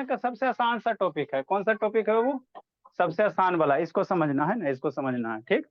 का सबसे आसान सा टॉपिक है। कौन सा टॉपिक है वो? सबसे आसान वाला। इसको समझना है ना, इसको समझना है। ठीक।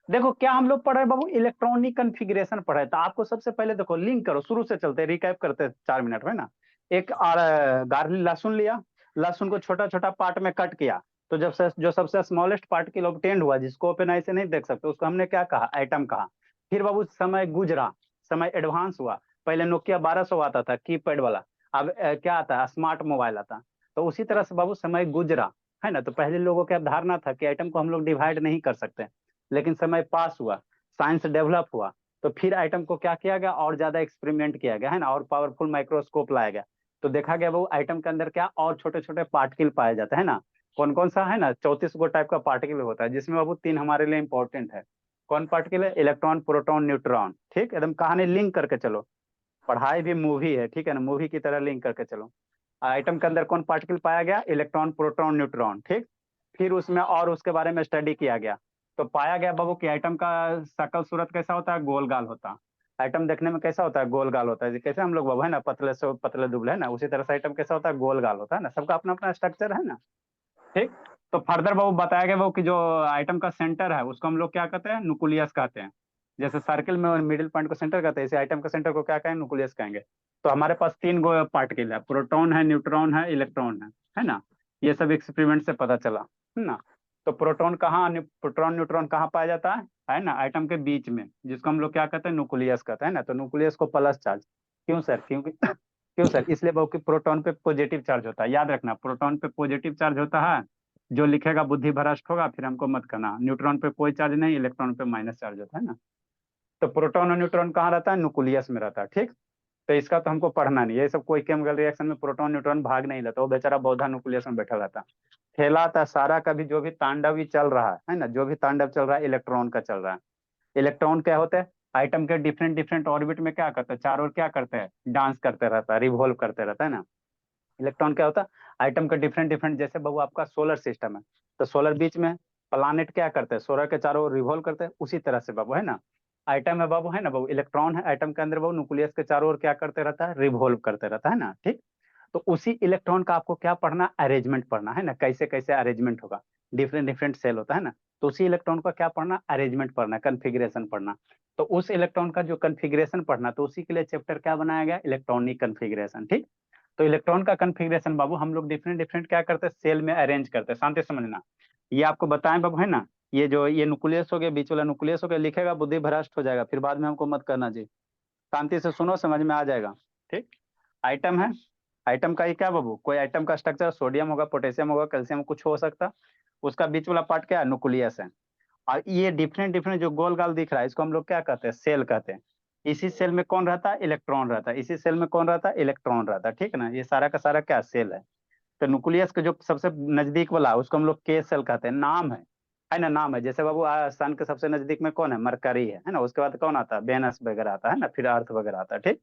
देखो क्या हम लोग पढ़े बाबू, इलेक्ट्रॉनिक कॉन्फ़िगरेशन पढ़े। तो आपको सबसे पहले देखो, लिंक करो, शुरू से चलते रिकैप करते 4 मिनट में ना। एक गार्लिक लहसुन लिया। लहसुन को छोटा छोटा पार्ट में कट किया। तो जब से जो सबसे स्मॉलेस्ट पार्टिकल ऑब्टेंड हुआ, जिसको ओपन आई से नहीं देख सकते, उसको हमने क्या कहा? एटम कहा। फिर बाबू समय गुजरा, समय एडवांस हुआ। पहले नोकिया 1200 आता था कीपैड वाला। अब क्या आता है? स्मार्ट मोबाइल आता। तो उसी तरह से बाबू समय गुजरा, है ना। तो पहले लोगों का धारणा था कि एटम को हम लोग डिवाइड नहीं कर सकते। लेकिन समय पास हुआ, साइंस डेवलप हुआ। तो फिर आइटम को क्या किया गया? और ज्यादा एक्सपेरिमेंट किया गया, है ना। और पावरफुल माइक्रोस्कोप लाया गया। तो देखा गया वो आइटम के अंदर क्या और छोटे छोटे पार्टिकल पाए जाते हैं ना। कौन कौन सा है ना? 34 गो टाइप का पार्टिकल होता है, जिसमें बाबू 3 हमारे लिए इंपॉर्टेंट है। कौन पार्टिकल है? Electron, proton, neutron. ठीक, एकदम कहानी लिंक करके चलो। पढ़ाई भी मूवी है, ठीक है ना, मूवी की तरह लिंक करके चलो। आइटम के अंदर कौन पार्टिकल पाया गया? Electron, proton, neutron. ठीक। फिर उसमें और उसके बारे में स्टडी किया गया। तो पाया गया बाबू कि आइटम का शकल सूरत कैसा होता है? गोल गाल होता है। आइटम देखने में कैसा होता है? गोल गाल होता है। कैसे हम लोग बाबू है ना, पतले से पतले दुबले, है ना, उसी तरह से आइटम कैसा होता है? गोल गाल होता है ना। सबका अपना अपना स्ट्रक्चर है ना। ठीक। तो फर्दर बाबू बताया गया वो कि जो आइटम का सेंटर है उसको हम लोग क्या कहते हैं? न्यूक्लियस कहते हैं। जैसे सर्किल में मिडिल पॉइंट को सेंटर कहते हैं, इसे आइटम का सेंटर को क्या कहें? न्यूक्लियस कहेंगे। तो हमारे पास 3 गो पार्टिकल है, प्रोटॉन है, न्यूट्रॉन है, इलेक्ट्रॉन है ना। ये सब एक्सपेरिमेंट से पता चला, है ना। तो प्रोटॉन कहाँ, प्रोटॉन न्यूट्रॉन कहाँ पाया जाता है ना? आइटम के बीच में, जिसको हम लोग क्या कहते हैं? न्यूक्लियस कहते हैं ना। तो न्यूक्लियस को प्लस चार्ज। क्यों सर? क्योंकि क्यों सर? इसलिए बाबू कि प्रोटॉन पे पॉजिटिव चार्ज होता है। याद रखना, प्रोटॉन पे पॉजिटिव चार्ज होता है। जो लिखेगा बुद्धि भ्रष्ट होगा, फिर हमको मत करना। न्यूट्रॉन पे कोई चार्ज नहीं, इलेक्ट्रॉन पे माइनस चार्ज होता है ना। तो प्रोटॉन और न्यूट्रॉन कहाँ रहता है? न्यूक्लियस में रहता है। ठीक। तो इसका तो हमको पढ़ना नहीं, ये सब कोई केमिकल रिएक्शन में प्रोटॉन न्यूट्रॉन भाग नहीं लेता। वो बेचारा बौद्धा न्यूक्लियस में बैठा रहता। फैलाता सारा का भी जो भी तांडव ही चल रहा है ना, जो भी तांडव चल रहा है इलेक्ट्रॉन का चल रहा है। इलेक्ट्रॉन क्या होता है? आइटम के डिफरेंट डिफरेंट ऑर्बिट में क्या करते हैं? चारों ओर क्या करते हैं? डांस करते रहता है, रिवॉल्व करते रहता है ना। इलेक्ट्रॉन क्या होता है? आइटम का डिफरेंट डिफरेंट, जैसे बाबू आपका सोलर सिस्टम है। तो सोलर बीच में, प्लानेट क्या करते हैं? सोलर के चारों ओर रिवॉल्व करते हैं। उसी तरह से बाबू है ना, आइटम है बाबू, है ना बाबू, इलेक्ट्रॉन है आइटम के अंदर बाबू, न्यूक्लियस के चारों ओर क्या करते रहता है? रिवॉल्व करते रहता है ना। ठीक। तो उसी इलेक्ट्रॉन का आपको क्या पढ़ना? अरेंजमेंट पढ़ना है ना। कैसे कैसे अरेंजमेंट होगा? डिफरेंट डिफरेंट सेल होता है ना। तो उसी इलेक्ट्रॉन का क्या पढ़ना? अरेंजमेंट पढ़ना, कन्फिग्रेशन पढ़ना। तो उस इलेक्ट्रॉन का जो कन्फिग्रेशन पढ़ना, तो उसी के लिए चैप्टर क्या बनाया गया? Electronic configuration. ठीक। तो इलेक्ट्रॉन का कन्फिग्रेशन बाबू हम लोग डिफरेंट डिफरेंट क्या करते हैं? सेल में अरेंज करते हैं। शांति से समझना। ये आपको बताएं बाबू, है ना। ये न्यूक्लियस हो गया, बीच वाला न्यूक्लियस हो गया, लिखेगा बुद्धि भ्रष्ट हो जाएगा, फिर बाद में हमको मत करना जी। शांति से सुनो, समझ में आ जाएगा। ठीक। आइटम है। आइटम का ये क्या बाबू? कोई आइटम का स्ट्रक्चर सोडियम होगा, पोटेशियम होगा, कैल्शियम, कुछ हो सकता। उसका बीच वाला पार्ट क्या है? न्यूक्लियस है। और ये डिफरेंट डिफरेंट जो गोल गाल दिख रहा है, इसको हम लोग क्या कहते हैं? सेल कहते हैं। इसी सेल में कौन रहता है? इलेक्ट्रॉन रहता है। इसी सेल में कौन रहता है? इलेक्ट्रॉन रहता है। ठीक है ना। ये सारा का सारा क्या? सेल है। तो न्यूक्लियस के जो सबसे नजदीक वाला है, उसको हम लोग के सेल कहते हैं। नाम है ना, नाम है। जैसे बाबू सन के सबसे नजदीक में कौन है? मरकरी है ना। उसके बाद कौन आता है? वेनस वगैरह आता है ना, फिर अर्थ वगैरह आता है। ठीक।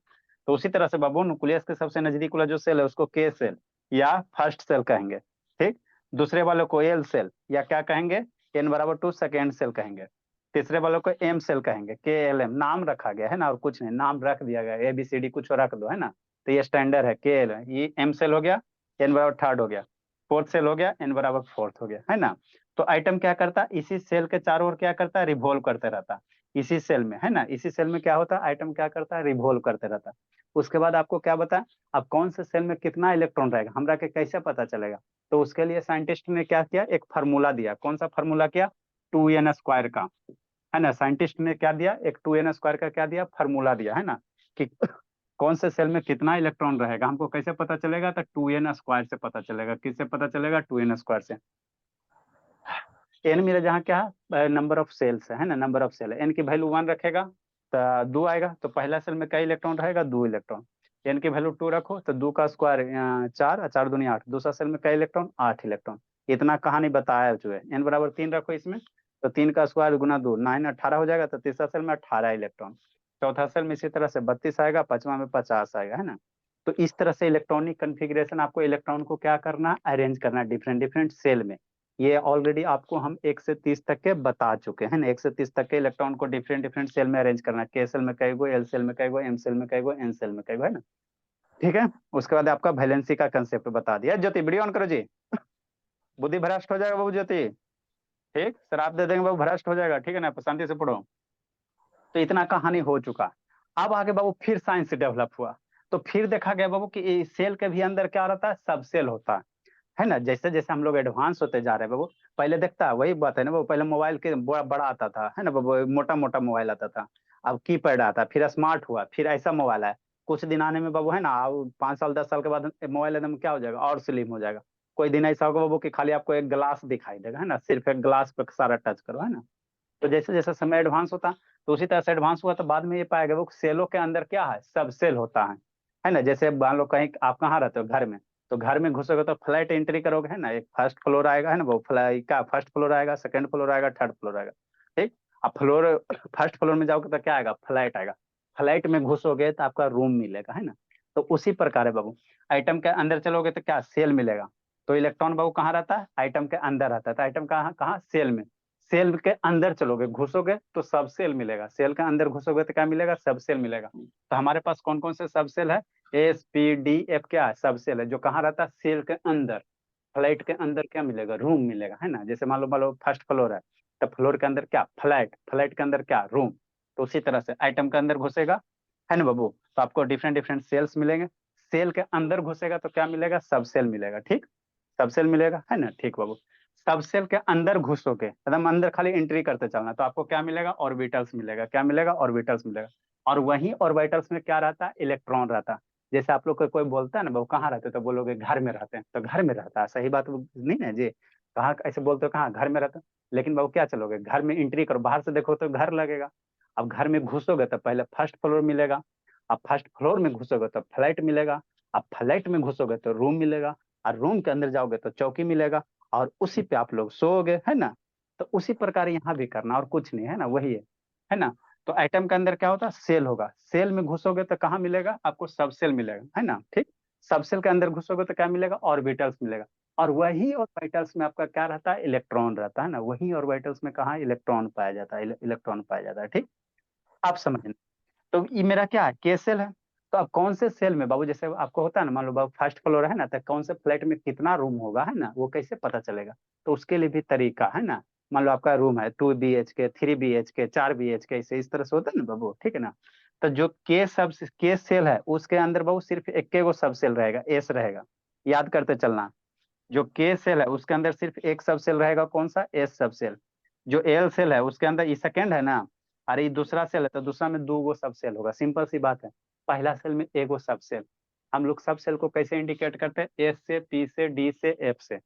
तो उसी तरह से बाबू न्यूक्लियस के सबसे नजदीक वाला जो सेल है उसको के सेल या फर्स्ट सेल कहेंगे। ठीक। दूसरे वाले को एल सेल या क्या कहेंगे? n = 2 सेकेंड सेल कहेंगे। तीसरे वालों को एम सेल कहेंगे, KLM नाम रखा गया है ना, और कुछ नहीं, नाम रख दिया गया, ABCD कुछ रख दो, है ना। तो ये स्टैंडर्ड है, KL है, ये एम सेल हो गया, n = 3 हो गया, फोर्थ सेल हो गया, n = 4 हो गया, है ना। तो आइटम क्या करता है? इसी सेल के चारों ओर क्या करता है? रिवॉल्व करते रहता है। इसी सेल में, है ना, इसी सेल में क्या होता है? आइटम क्या करता है? रिवॉल्व करते रहता है। उसके बाद आपको क्या बताया? अब कौन से सेल में कितना इलेक्ट्रॉन रहेगा हमरा के कैसे पता चलेगा? तो उसके लिए साइंटिस्ट ने क्या किया? एक फार्मूला दिया। कौन सा फार्मूला किया? 2n² का, है ना। साइंटिस्ट ने क्या दिया? एक 2n² का क्या दिया? फार्मूला दिया, है ना, कि कौन से सेल में कितना इलेक्ट्रॉन रहेगा हमको कैसे पता चलेगा? तो 2n² से पता चलेगा। किससे पता चलेगा? 2n² से। एन मेरा जहाँ क्या है? नंबर ऑफ सेल्स है ना, नंबर ऑफ सेल है। एन की वैल्यू 1 रखेगा तो 2 आएगा। तो पहला सेल में क्या इलेक्ट्रॉन रहेगा? 2 इलेक्ट्रॉन। एन की वैल्यू 2 रखो तो 2 का स्क्वायर 4, 4 दूनी 8। दूसरा सेल में क्या इलेक्ट्रॉन? 8 इलेक्ट्रॉन। इतना कहानी बताया जो है। n = 3 रखो इसमें, तो 3 का स्क्वायर गुना 2, 9 18 हो जाएगा। तो तीसरा सेल में 18 इलेक्ट्रॉन। चौथा सेल में इसी तरह से 32 आएगा, पांचवा में 50 आएगा, है ना। तो इस तरह से इलेक्ट्रॉनिक कन्फिग्रेशन, आपको इलेक्ट्रॉन को क्या करना? अरेंज करना डिफरेंट डिफरेंट सेल में। ये ऑलरेडी आपको हम 1 से 30 तक के बता चुके हैं ना। 1 से 30 तक के इलेक्ट्रॉन को डिफरेंट डिफरेंट सेल में अरेंज करना है। के सेल में कई गो, एल सेल में कई गो, एम सेल में कई गो, एन सेल में कई गो, है ना। ठीक है। उसके बाद आपका वैलेंसी का कंसेप्ट बता दिया। ज्योति वीडियो ऑन करो जी, बुद्धि भ्रष्ट हो जाएगा बाबू ज्योति। ठीक, श्राप दे देंगे बाबू, भ्रष्ट हो जाएगा, ठीक है ना, शांति से पढ़ो। तो इतना कहानी हो चुका। अब आगे बाबू फिर साइंस डेवलप हुआ, तो फिर देखा गया बाबू कि सेल के भी अंदर क्या रहता है, सब सेल होता है ना। जैसे जैसे हम लोग एडवांस होते जा रहे हैं बाबू, पहले देखता है वही बात है ना बाबू, पहले मोबाइल के बड़ा बड़ा आता था, है ना बाबू, मोटा मोटा मोबाइल आता था। अब कीपैड आता, फिर स्मार्ट हुआ, फिर ऐसा मोबाइल है। कुछ दिन आने में बाबू है ना, अब 5 साल 10 साल के बाद मोबाइल एकदम क्या हो जाएगा, और स्लिम हो जाएगा। कोई दिन ऐसा होगा बाबू कि खाली आपको एक ग्लास दिखाई देगा, है ना, सिर्फ एक ग्लास पे सारा टच करो, है ना। तो जैसे जैसे समय एडवांस होता, तो उसी तरह से एडवांस हुआ, तो बाद में ये पाया गया वो सेलों के अंदर क्या है, सब सेल होता है ना। जैसे मान लो कहीं आप कहाँ रहते हो, घर में, तो घर में घुसोगे तो फ्लैट एंट्री करोगे, है ना, एक फर्स्ट फ्लोर आएगा, है ना वो फ्लाई का फर्स्ट फ्लोर आएगा, सेकंड फ्लोर आएगा, थर्ड फ्लोर आएगा। ठीक। अब फ्लोर फर्स्ट फ्लोर में जाओगे तो क्या आएगा, फ्लैट आएगा। फ्लैट में घुसोगे तो आपका रूम मिलेगा, है ना। तो उसी प्रकार है बाबू, आइटम के अंदर चलोगे तो क्या, सेल मिलेगा। तो इलेक्ट्रॉन बाबू कहाँ रहता है, आइटम के अंदर रहता है, तो आइटम कहाँ कहाँ, सेल में। सेल के अंदर चलोगे घुसोगे तो सब सेल मिलेगा, सेल के अंदर घुसोगे तो क्या मिलेगा, सब सेल मिलेगा। तो हमारे पास कौन कौन से सब सेल है, S P D F, क्या है, सब सेल है, जो कहाँ रहता है, सेल के अंदर। फ्लैट के अंदर क्या मिलेगा, रूम मिलेगा, है ना। जैसे मान लो फर्स्ट फ्लोर है, तो फ्लोर के अंदर क्या, फ्लैट, फ्लैट के अंदर क्या, रूम। तो उसी तरह से आइटम के अंदर घुसेगा, है ना बाबू, तो आपको डिफरेंट डिफरेंट सेल्स मिलेंगे। सेल के अंदर घुसेगा तो क्या मिलेगा, सब सेल मिलेगा, ठीक। सब सेल मिलेगा, है ना, ठीक बाबू। सब सेल के अंदर घुसोगे, एकदम अंदर खाली एंट्री करते चलना, तो आपको क्या मिलेगा, ऑर्बिटल्स मिलेगा, क्या मिलेगा, ऑर्बिटल्स मिलेगा। और वही ऑर्बिटल्स में क्या रहता है, इलेक्ट्रॉन रहता है। जैसे आप लोग को कोई बोलता है ना बाबू कहाँ रहते हो, तो बोलोगे घर में रहते हैं, तो घर में रहता है, सही बात नहीं ना जी। कहाँ ऐसे बोलते हो, कहाँ घर में रहते हो। लेकिन बाबू क्या चलोगे, घर में एंट्री करो, बाहर से देखो तो घर लगेगा। अब घर में घुसोगे तो पहले फर्स्ट फ्लोर मिलेगा। अब फर्स्ट फ्लोर में घुसोगे तो फ्लैट मिलेगा। अब फ्लैट में घुसोगे तो रूम मिलेगा। और रूम के अंदर जाओगे तो चौकी मिलेगा। और उसी पे आप लोग सोओगे, है ना। तो उसी प्रकार यहाँ भी करना, और कुछ नहीं, है ना, वही है ना। तो आइटम के अंदर क्या होता है, सेल होगा, सेल में घुसोगे तो कहाँ मिलेगा, आपको सब सेल मिलेगा, है ना, ठीक। सब सेल के अंदर घुसोगे तो क्या मिलेगा, ऑर्बिटल्स मिलेगा। और वही ऑर्बिटल्स में आपका क्या रहता है, इलेक्ट्रॉन रहता है ना, वही ऑर्बिटल्स में कहाँ इलेक्ट्रॉन पाया जाता है, इलेक्ट्रॉन पाया जाता है, ठीक। आप समझना। तो ये मेरा क्या है, के सेल है। तो अब कौन से सेल में बाबू, जैसे आपको होता है ना, मान लो बाबू फर्स्ट फ्लोर है ना, तो कौन से फ्लैट में कितना रूम होगा, है ना, वो कैसे पता चलेगा। तो उसके लिए भी तरीका है ना। मान लो आपका रूम है 2 BHK, 3 BHK, 4 BHK, ऐसे इस तरह से होता है ना बाबू, ठीक है ना। तो जो के सेल है उसके अंदर बाबू सिर्फ एक वो सब सेल रहेगा, एस रहेगा। याद करते चलना। जो के सेल है उसके अंदर सिर्फ एक सब सेल रहेगा, कौन सा, एस सब सेल। जो एल सेल है उसके अंदर, ये सेकेंड है ना, अरे ये दूसरा सेल है, तो दूसरा में 2 सब सेल होगा, सिंपल सी बात है। पहला सेल में एक सब सेल। हम लोग सब सेल को कैसे इंडिकेट करते हैं, एस से, पी से, डी से, एफ से।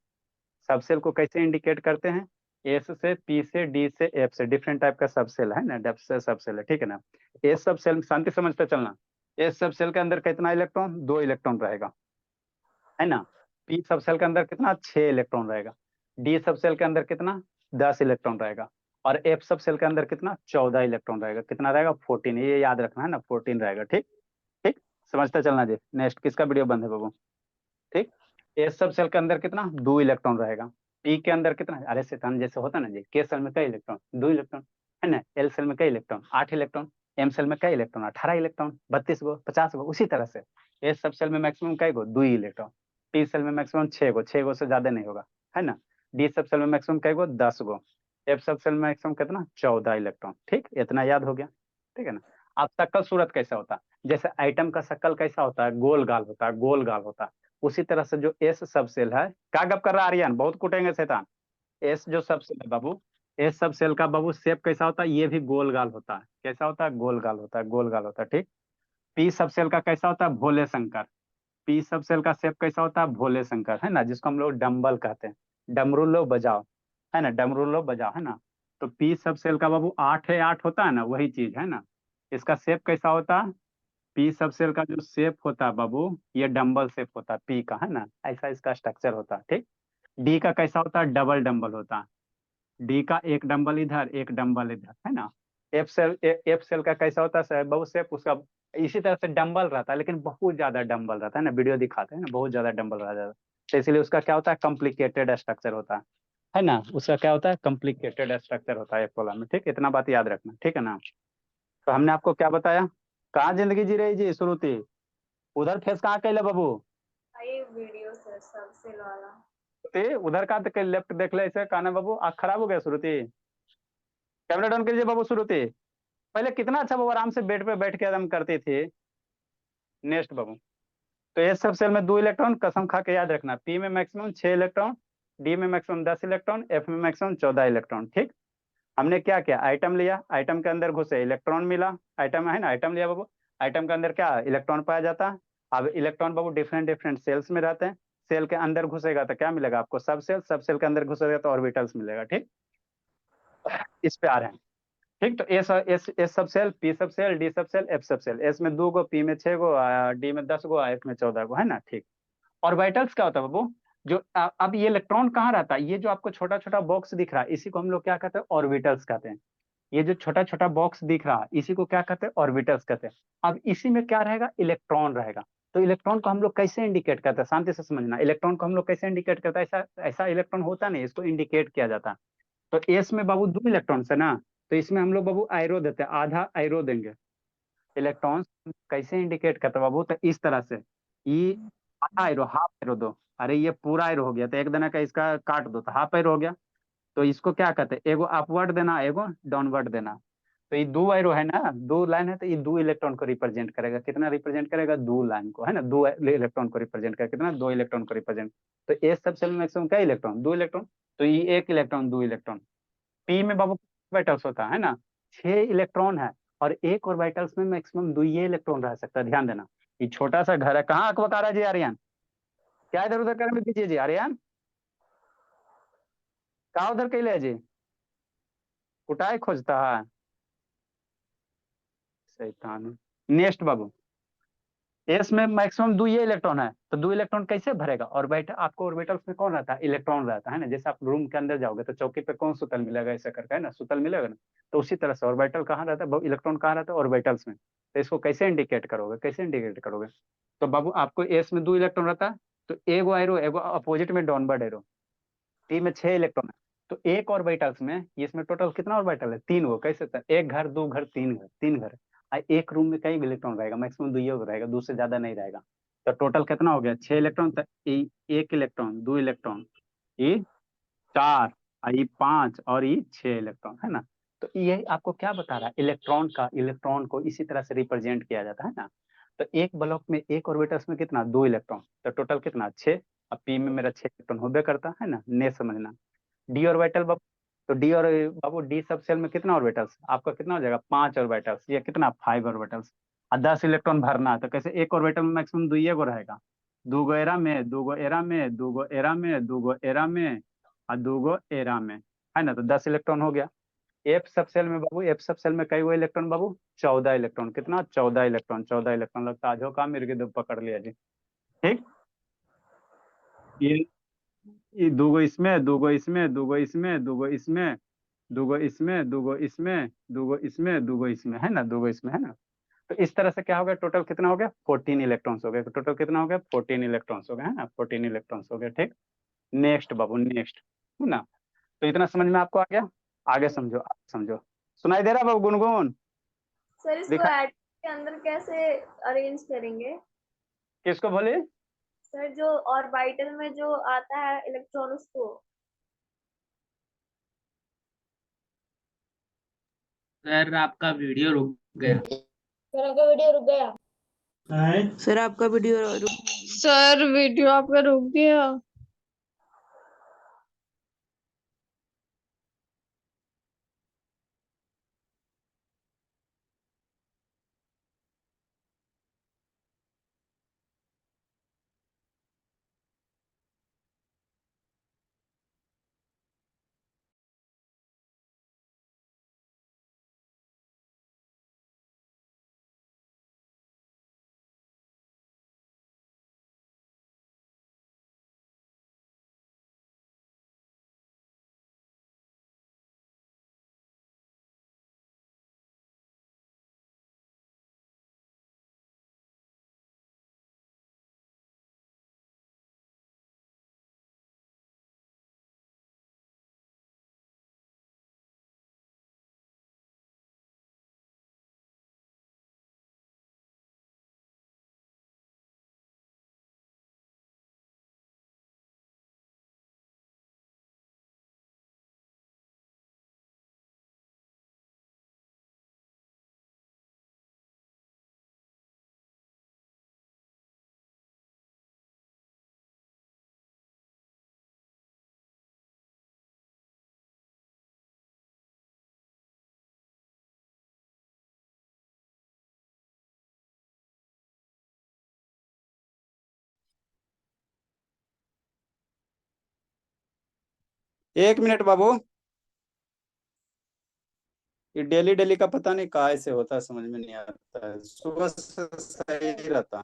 सब सेल को कैसे इंडिकेट करते हैं, एस से, पी से, डी से, एफ से। डिफरेंट टाइप का सब सेल है ना, डेफ से सब सेल है, ठीक है ना। एस सब सेल, शांति समझते चलना। एस सब सेल के अंदर कितना इलेक्ट्रॉन, 2 इलेक्ट्रॉन रहेगा, है ना। पी सब सेल के अंदर कितना, 6 इलेक्ट्रॉन रहेगा। डी सब सेल के अंदर कितना, 10 इलेक्ट्रॉन रहेगा। और एफ सब सेल के अंदर कितना, 14 इलेक्ट्रॉन रहेगा। कितना रहेगा, 14, ये याद रखना है ना, 14 रहेगा, ठीक। ठीक, समझते चलना जी। नेक्स्ट किसका वीडियो बंद है बाबू, ठीक। एस सब सेल के अंदर कितना, 2 इलेक्ट्रॉन रहेगा। पी के अंदर कितना, अरे शैतान जैसे होता है ना जी, के सेल में कई इलेक्ट्रॉन, 2 इलेक्ट्रॉन, है ना। एल सेल में कई इलेक्ट्रॉन, 8 इलेक्ट्रॉन। एम सेल में कई इलेक्ट्रॉन, 18 इलेक्ट्रॉन, 32 गो, 50 गो। उसी तरह से एस सब सेल में मैक्सिमम कई गो, 2 इलेक्ट्रॉन। टी सेल में मैक्सिमम 6 गो, 6 गो से ज्यादा नहीं होगा, है ना। डी सब सेल में मैक्सिमम कई गो, 10 गो। एफ सब सेल में मैक्सिमम कितना, 14 इलेक्ट्रॉन, ठीक, इतना याद हो गया, ठीक है ना। अब शक्ल सूरत कैसा होता है, जैसे आइटम का शक्ल कैसा होता है, गोल गाल होता है, गोल गाल होता है। उसी तरह से जो एस सब सेल है, क्या गप कर रहा है आर्यन, बहुत कूटेंगे शैतान। एस जो सब सेल है बाबू, एस सब सेल का बाबू शेप कैसा होता है, ये भी गोल गाल होता है, कैसा होता है, गोल गाल होता है, गोल गाल होता है, ठीक। पी सब सेल का कैसा होता है, भोले शंकर। पी सब सेल का शेप कैसा होता है, भोले शंकर, है ना, जिसको हम लोग डम्बल कहते हैं। डमरू लो बजाओ, है ना, डमरू लो बजाओ, है ना। तो पी सब सेल का बाबू 8 है, 8 होता है ना, वही चीज है ना। इसका शेप कैसा होता है, पी सब सेल का जो शेप होता है बाबू, ये डंबल शेप होता है पी का, है ना, ऐसा इसका स्ट्रक्चर होता है, ठीक। डी का कैसा होता है, डबल डंबल होता है। डी का एक डंबल इधर, एक डंबल इधर, है ना। एफ सेल का कैसा होता है बाबू शेप उसका, इसी तरह से डंबल रहता है, लेकिन बहुत ज्यादा डंबल रहता है ना, वीडियो दिखाते हैं ना, बहुत ज्यादा डंबल रहता है। तो इसलिए उसका क्या होता है, कॉम्प्लिकेटेड स्ट्रक्चर होता है ना। उसका क्या होता है, कॉम्प्लिकेटेड स्ट्रक्चर होता है एक कॉलम में, ठीक, इतना बात याद रखना, ठीक है ना। तो हमने आपको क्या बताया, कहाँ जिंदगी जी रही जी श्रुति, उधर फेस कहाँ कैले बाबू? ये वीडियो सर सबसे वाला। श्रुति उधर का तो लेफ्ट देख ले, ऐसे कहना बाबू आँख खराब हो गया श्रुति। कैमरा डाउन कीजिए बाबू श्रुति। पहले कितना अच्छा वो आराम से बेड पे बैठ के एकदम करती थी। नेक्स्ट बाबू। तो एस सब सेल में 2 इलेक्ट्रॉन, कसम खा के याद रखना। पी में मैक्सिमम 6 इलेक्ट्रॉन, डी में मैक्सिमम 10 इलेक्ट्रॉन, एफ में मैक्सिमम 14 इलेक्ट्रॉन। ठीक। हमने क्या किया, आइटम लिया, आइटम के अंदर घुसे, इलेक्ट्रॉन मिला। आइटम है ना, आइटम लिया बाबू। आइटम के अंदर क्या इलेक्ट्रॉन पाया जाता है। अब इलेक्ट्रॉन बाबू डिफरेंट डिफरेंट सेल्स में रहते हैं। सेल के अंदर घुसेगा तो क्या मिलेगा आपको, सब सेल। सब सेल के अंदर घुसेगा तो ऑर्बिटल्स मिलेगा। ठीक। इस पे आ रहे हैं। ठीक। तो एस एस एस सब सेल, पी सब सेल, डी सब सेल, एफ सब सेल। एस में 2 गो, पी में 6 गो, डी में 10 गो, एफ में 14 गो, है ना। ठीक। ऑर्बिटल्स क्या होता है बाबू? जो अब ये इलेक्ट्रॉन कहाँ रहता है, ये जो आपको छोटा छोटा बॉक्स दिख रहा है, इसी को हम लोग क्या कहते हैं, ऑर्बिटल्स कहते हैं। ये जो छोटा छोटा बॉक्स दिख रहा है, इसी को क्या कहते हैं, ऑर्बिटल्स कहते हैं। अब इसी में क्या रहेगा, इलेक्ट्रॉन रहेगा। तो इलेक्ट्रॉन को हम लोग कैसे इंडिकेट करते हैं, शांति से समझना। इलेक्ट्रॉन को हम लोग कैसे इंडिकेट करते हैं, ऐसा ऐसा इलेक्ट्रॉन होता नहीं, इसको इंडिकेट किया जाता है। तो एस में बाबू 2 इलेक्ट्रॉन है ना, तो इसमें हम लोग बाबू आयरो देते हैं, आधा आयरो देंगे। इलेक्ट्रॉन कैसे इंडिकेट करते हैं बाबू, तो इस तरह से। ये आधा एरो, हाफ एरो दो। अरे ये पूरा एरो हो गया तो एक देना का इसका काट दो तो हाफ एरो हो गया। तो इसको क्या कहते हैं, एगो अपवर्ड देना, एगो डाउनवर्ड देना। तो ये 2 एरो है ना, 2 लाइन है, तो ये 2 इलेक्ट्रॉन को रिप्रेजेंट करेगा। कितना रिप्रेजेंट करेगा, 2 लाइन को, है ना। 2 इलेक्ट्रॉन को रिप्रेजेंट करेगा, कितना, 2 इलेक्ट्रॉन को रिप्रेजेंट। तो ए सब सेल में मैक्सिमम क्या इलेक्ट्रॉन, 2 इलेक्ट्रॉन। तो ये 1 इलेक्ट्रॉन, 2 इलेक्ट्रॉन। पी में बाबू ऑर्बिटल्स होता है ना, 6 इलेक्ट्रॉन है। और एक ऑर्बिटल्स में मैक्सिमम 2 ही इलेक्ट्रॉन रह सकता है, ध्यान देना। ये छोटा सा घर है, कहाँ अकबकारा जी आर्यन, क्या इधर उधर करने में कीजिए जी आर्यन, कहाँ उधर कैले जी, कुटाई खोजता है शैतान। नेक्स्ट बाबू। एस में मैक्सिमम 2 ही इलेक्ट्रॉन है, तो 2 इलेक्ट्रॉन कैसे भरेगा, ऑर्बिटल आपको ऑर्बिटल्स में कौन रहता है, इलेक्ट्रॉन रहता है ना। जैसे आप रूम के अंदर जाओगे तो चौकी पे कौन सुतल मिलेगा, ऐसा करके, है ना, सुतल मिलेगा ना। तो उसी तरह से ऑर्बिटल कहाँ रहता है, इलेक्ट्रॉन कहाँ रहता है, ऑर्बिटल्स में। तो इसको कैसे इंडिकेट करोगे, कैसे इंडिकेट करोगे। तो बाबू आपको एस में 2 इलेक्ट्रॉन रहता है, तो एगो एरो, एगो अपोजिट में डाउनवर्ड एरो। टी में 6 इलेक्ट्रॉन है, तो एक ऑर्बिटल्स में, इसमें टोटल कितना ऑर्बिटल है, 3 गो। कैसे था, एक घर, 2 घर, 3 घर, 3 घर। एक रूम में कई इलेक्ट्रॉन रहेगा, मैक्सिमम 2 रहेगा, 2 से ज्यादा नहीं रहेगा। तो टोटल कितना हो गया, 6 इलेक्ट्रॉन। तो 1 इलेक्ट्रॉन, 2 इलेक्ट्रॉन, ये 4, ये 5, और ये 6 इलेक्ट्रॉन, है ना। तो ये आपको क्या बता रहा है, इलेक्ट्रॉन का, इलेक्ट्रॉन को इसी तरह से रिप्रेजेंट किया जाता है ना। तो एक ब्लॉक में, एक ऑर्बिटल्स में कितना, 2 इलेक्ट्रॉन। तो टोटल कितना, 6। अब पी में मेरा 6 इलेक्ट्रॉन होबे करता है ना, ने समझना। डी ऑर्बिटल बाबू। तो डी और बाबू डी सब सेल में कितना ऑर्बिटल्स आपका, कितना हो जाएगा, 5 ऑर्बिटल्स, ये कितना, 5 ऑर्बिटल्स। और 10 इलेक्ट्रॉन भरना है, तो कैसे, एक ऑर्बिटल में मैक्सिमम 2 गो रहेगा। 2 गो एरा में, 2 गो एरा में, 2 गो एरा में, 2 गो एरा में, और 2 गो एरा में, है ना। तो 10 इलेक्ट्रॉन हो गया। एफ सब सेल में बाबू, एफ सब सेल में कई गो इलेक्ट्रॉन बाबू, 14 इलेक्ट्रॉन। कितना, 14 इलेक्ट्रॉन, 14 इलेक्ट्रॉन। लगता आज हो काम मेरे के पकड़ लिया जी। ठीक। ये ये 2 गो इसमें, 2 गो इसमें, 2 गो इसमें, 2 गो इसमें, 2 गो इसमें, 2 गो इसमें, 2 गो इसमें, 2 गो इसमें, है ना, 2 गो इसमें, है ना। तो इस तरह से क्या हो गया, टोटल कितना हो गया, 14 इलेक्ट्रॉन्स हो गए। तो टोटल कितना हो गया, 14 इलेक्ट्रॉन्स हो गए, है ना, 14 इलेक्ट्रॉन्स हो गए। ठीक। नेक्स्ट बाबू, नेक्स्ट, है ना। तो इतना समझ में आपको आ गया, आगे समझो, आगे समझो। सुनाई दे रहा बाबू गुनगुन, सर इसको दिखा, एटम के अंदर कैसे अरेंज करेंगे? किसको बोले। सर जो ऑर्बिटल में जो आता है इलेक्ट्रॉन उसको। सर आपका वीडियो रुक गया। सर आपका वीडियो रुक गया। सर आपका वीडियो रुक सर वीडियो आपका रुक गया। एक मिनट बाबू, ये डेली डेली का पता नहीं कहाँ से होता है, समझ में नहीं आता है, सुबह से सही रहता।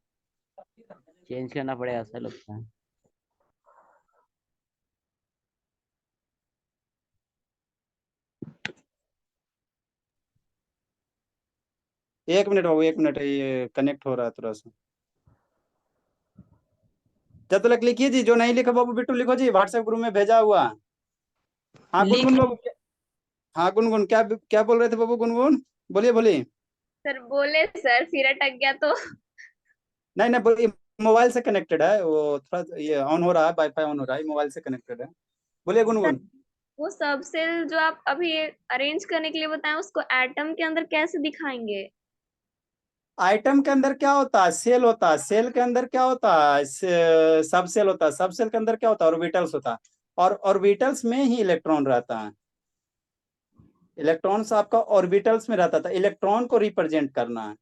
चेंज करना पड़ेगा ऐसा लगता है। एक मिनट बाबू, एक मिनट, ये कनेक्ट हो रहा है थोड़ा सा। जब तक लिखिए जी, जो नहीं लिखा बाबू बिट्टू लिखो जी, व्हाट्सएप ग्रुप में भेजा हुआ। हाँ गुनगुन लिख बाबू हाँ गुनगुन, क्या क्या बोल रहे थे बाबू? गुनगुन बोलिए बोलिए। सर बोले सर, फिर अटक गया तो। नहीं नहीं बोलिए, मोबाइल से कनेक्टेड है वो, थोड़ा ये ऑन हो रहा है, वाईफाई ऑन हो रहा है, मोबाइल से कनेक्टेड है। बोलिए सर गुनगुन। वो सब सेल जो आप अभी अरेंज करने के लिए बताएं, उसको एटम के अंदर कैसे दिखाएंगे? आइटम के अंदर क्या होता है? सेल होता है। सेल के अंदर क्या होता है? सब सेल होता है। सब सेल के अंदर क्या होता है? ऑर्बिटल्स होता है। और ऑर्बिटल्स में ही इलेक्ट्रॉन रहता है। इलेक्ट्रॉन्स आपका ऑर्बिटल्स में रहता था, इलेक्ट्रॉन को रिप्रेजेंट करना है।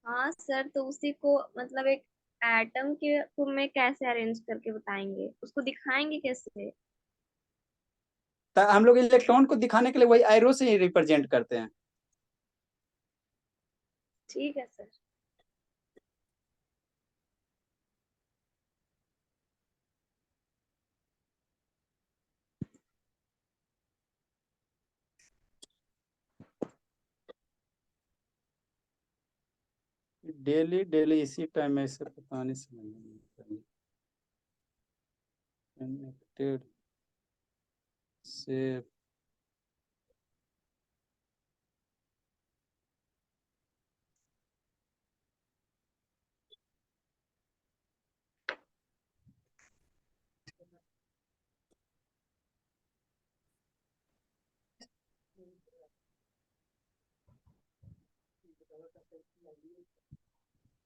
हाँ सर, तो उसी को मतलब एक एटम के को में कैसे अरेंज करके बताएंगे, उसको दिखाएंगे कैसे? तो हम लोग इलेक्ट्रॉन को दिखाने के लिए वही एरो से ही रिप्रेजेंट करते हैं। ठीक है सर। डेली डेली इसी टाइम में से पता नहीं समझ कनेक्टेड से।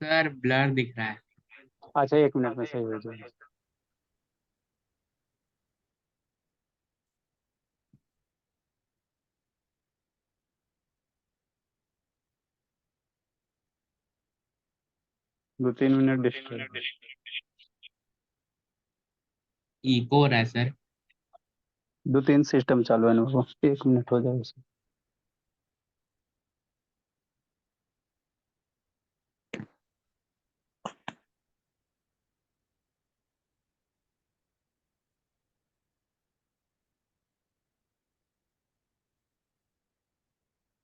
सर ब्लर दिख रहा है। अच्छा, एक मिनट में सही हो जाएगा। दो तीन मिनट डिस्टर्ब। इको हो रहा है सर। दो तीन सिस्टम चालू है ना वो, एक मिनट हो जाएगा।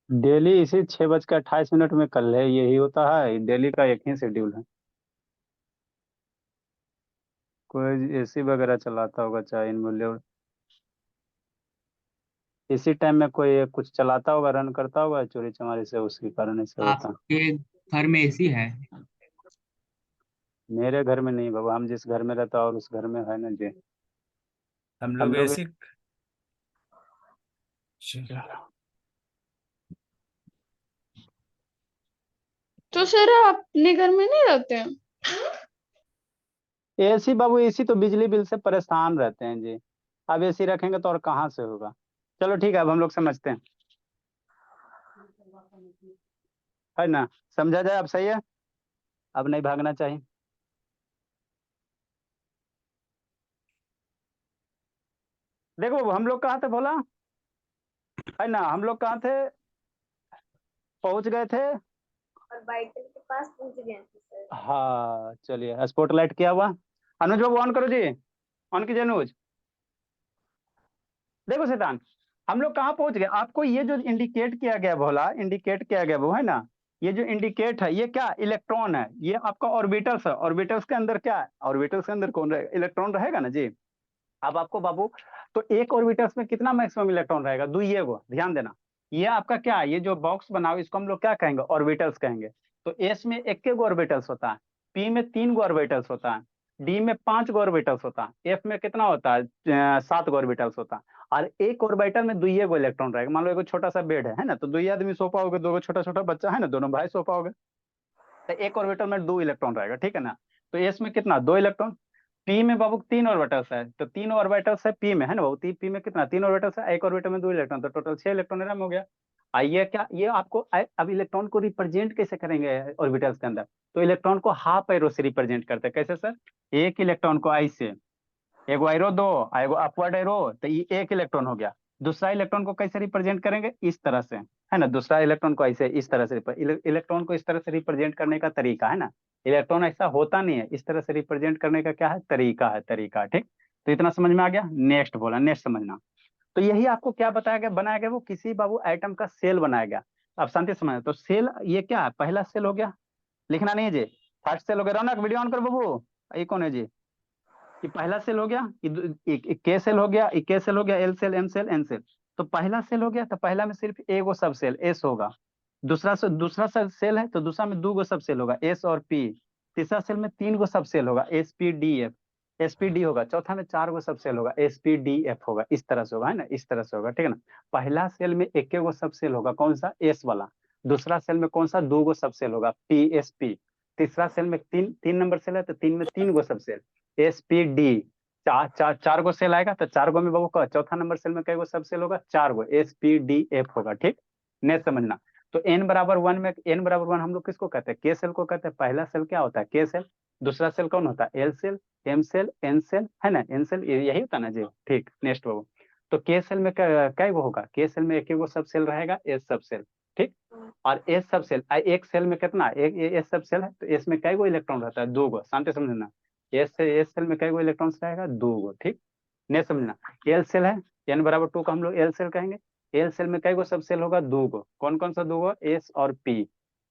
डेली इसी 6:28 में कल है, यही होता है डेली का, एक ही शेड्यूल है। कोई एसी वगैरह चलाता होगा, चाहे इनमूल्य इसी टाइम में कोई कुछ चलाता होगा, रन करता होगा चोरी चमारी से, उसी कारण ऐसे होता है। आपके घर में एसी है? मेरे घर में नहीं बाबा, हम जिस घर में रहता और उस घर में है ना जी। हम लोग ऐसी तो सर आप अपने घर में नहीं रहते हैं? एसी बाबू, एसी तो बिजली बिल से परेशान रहते हैं जी। अब एसी रखेंगे तो और कहाँ से होगा। चलो ठीक है, अब हम लोग समझते हैं, है ना? समझा जाए, अब सही है, अब नहीं भागना चाहिए। देखो बाबू, हम लोग कहाँ थे बोला, है ना? हम लोग कहाँ थे, पहुंच गए थे। और बाइटल के पास पहुंच गए थे सर। हाँ चलिए, स्पॉटलाइट किया हुआ। अनुज बाबू ऑन करो जी, ऑन कीजिए अनुज। देखो शैतान, हम लोग कहाँ पहुंच गए? आपको ये जो इंडिकेट किया गया भोला, इंडिकेट किया गया वो, है ना? ये जो इंडिकेट है, ये क्या इलेक्ट्रॉन है, ये आपका ऑर्बिटल्स है। ऑर्बिटल्स के अंदर क्या है? ऑर्बिटल्स के अंदर कौन रहेगा? इलेक्ट्रॉन रहेगा ना जी। अब आपको बाबू, तो एक ऑर्बिटल्स में कितना मैक्सिमम इलेक्ट्रॉन रहेगा? दो, ये वो ध्यान देना। ये आपका क्या है, ये जो बॉक्स बनाओ इसको हम लोग क्या कहेंगे? ऑर्बिटल्स कहेंगे। तो एस में एक के गो ऑर्बिटल्स होता है, पी में 3 गो ऑर्बिटल्स होता है, डी में 5 गो ऑर्बिटल्स होता है, एफ में कितना होता है? 7 गो ऑर्बिटल्स होता है। और एक ऑर्बिटल में दुइये गो इलेक्ट्रॉन रहेगा। मान लो एक छोटा सा बेड है ना, तो दुइये आदमी सो पाओगे, दो छोटा छोटा बच्चा है ना, दोनों भाई सो पाओगे। तो एक ऑर्बिटल में 2 इलेक्ट्रॉन रहेगा, ठीक है ना? तो एस में कितना? 2 इलेक्ट्रॉन। पी में बाबू 3 ऑर्बिटल्स है, तो 3 ऑर्बिटल्स है पी में, है ना बाबू? पी में कितना? 3 ऑर्बिटल्स है, एक ऑर्बिटल में 2 इलेक्ट्रॉन, तो टोटल 6 इलेक्ट्रॉन एरम हो गया। आइए, क्या ये आपको अब इलेक्ट्रॉन को रिप्रेजेंट कैसे करेंगे ऑर्बिटल्स के अंदर? तो इलेक्ट्रॉन को हाफ एरो से रिप्रेजेंट करते हैं। कैसे सर? एक इलेक्ट्रॉन को ऐसे, एगो एरो दो, एगो अपवर्ड एरो, तो ये एक इलेक्ट्रॉन हो गया। दूसरा इलेक्ट्रॉन को कैसे रिप्रेजेंट करेंगे, इस तरह से, है ना। दूसरा इलेक्ट्रॉन को ऐसे इस तरह से इलेक्ट्रॉन को इस तरह से रिप्रेजेंट करने का तरीका है ना। इलेक्ट्रॉन ऐसा होता नहीं है, इस तरह से रिप्रेजेंट करने का क्या है, तरीका है, तरीका, ठीक। तो इतना समझ में आ गया। नेक्स्ट बोला, नेक्स्ट समझना। तो यही आपको क्या बताया गया, बनाया गया वो किसी बाबू एटम का सेल बनाया गया। अब शांति से समझना। तो सेल ये क्या है, पहला सेल हो गया, लिखना नहीं है जी। फर्स्ट सेल हो गया, रौनक वीडियो ऑन कर बाबू। ये कौन है जी, ये पहला सेल हो गया, के सेल हो गया, के सेल हो गया, L shell, M shell, N shell. तो पहला सेल हो गया, तो पहला में सिर्फ एगो सब सेल एस होगा। दूसरा सेल है तो दूसरा में दो गो सब सेल होगा, एस और पी। तीसरा सेल में तीन गो सब सेल होगा, S P D F, S P D होगा। चौथा में चार गो सब सेल होगा, एस पी डी एफ होगा। इस तरह से होगा, है ना, इस तरह से होगा, ठीक है ना। पहला सेल में एक गो सब सेल होगा, कौन सा, एस वाला। दूसरा सेल में कौन सा, दो गो सब सेल होगा, पी एस पी। तीसरा सेल में तीन तीन नंबर सेल है, तो तीन में तीन गो सब सेल, एस पी डी। चार गो सेल आएगा, तो चार गो में बाबू का चौथा नंबर सेल में कई गो सब सेल होगा, चार गो, एस पी डी एफ होगा, ठीक। नेक्स्ट समझना। तो n बराबर वन में, n बराबर वन हम लोग किसको कहते हैं, के सेल को कहते हैं। पहला सेल क्या होता है, के सेल। दूसरा सेल कौन होता है, L shell, M shell, N shell, है ना, एन सेल, यही होता है ना जी, ठीक। नेक्स्ट बाबू। तो के सेल में क्या वो होगा, के सेल में एक गो सब सेल रहेगा, एस सब सेल, ठीक। और एस सब सेल, एक सेल में कितना, एक एस सब सेल है, तो एस में कई गो इलेक्ट्रॉन रहता है, दो गो। शांति समझना। एस सेल में कई गो इलेक्ट्रॉन रहेगा, दो गो, ठीक। नेक्स्ट समझना। एल सेल है, n बराबर टू को हम लोग एल सेल कहेंगे। एल सेल में कई गो सब सेल होगा, दो गो। कौन कौन सा दो गो, एस और पी।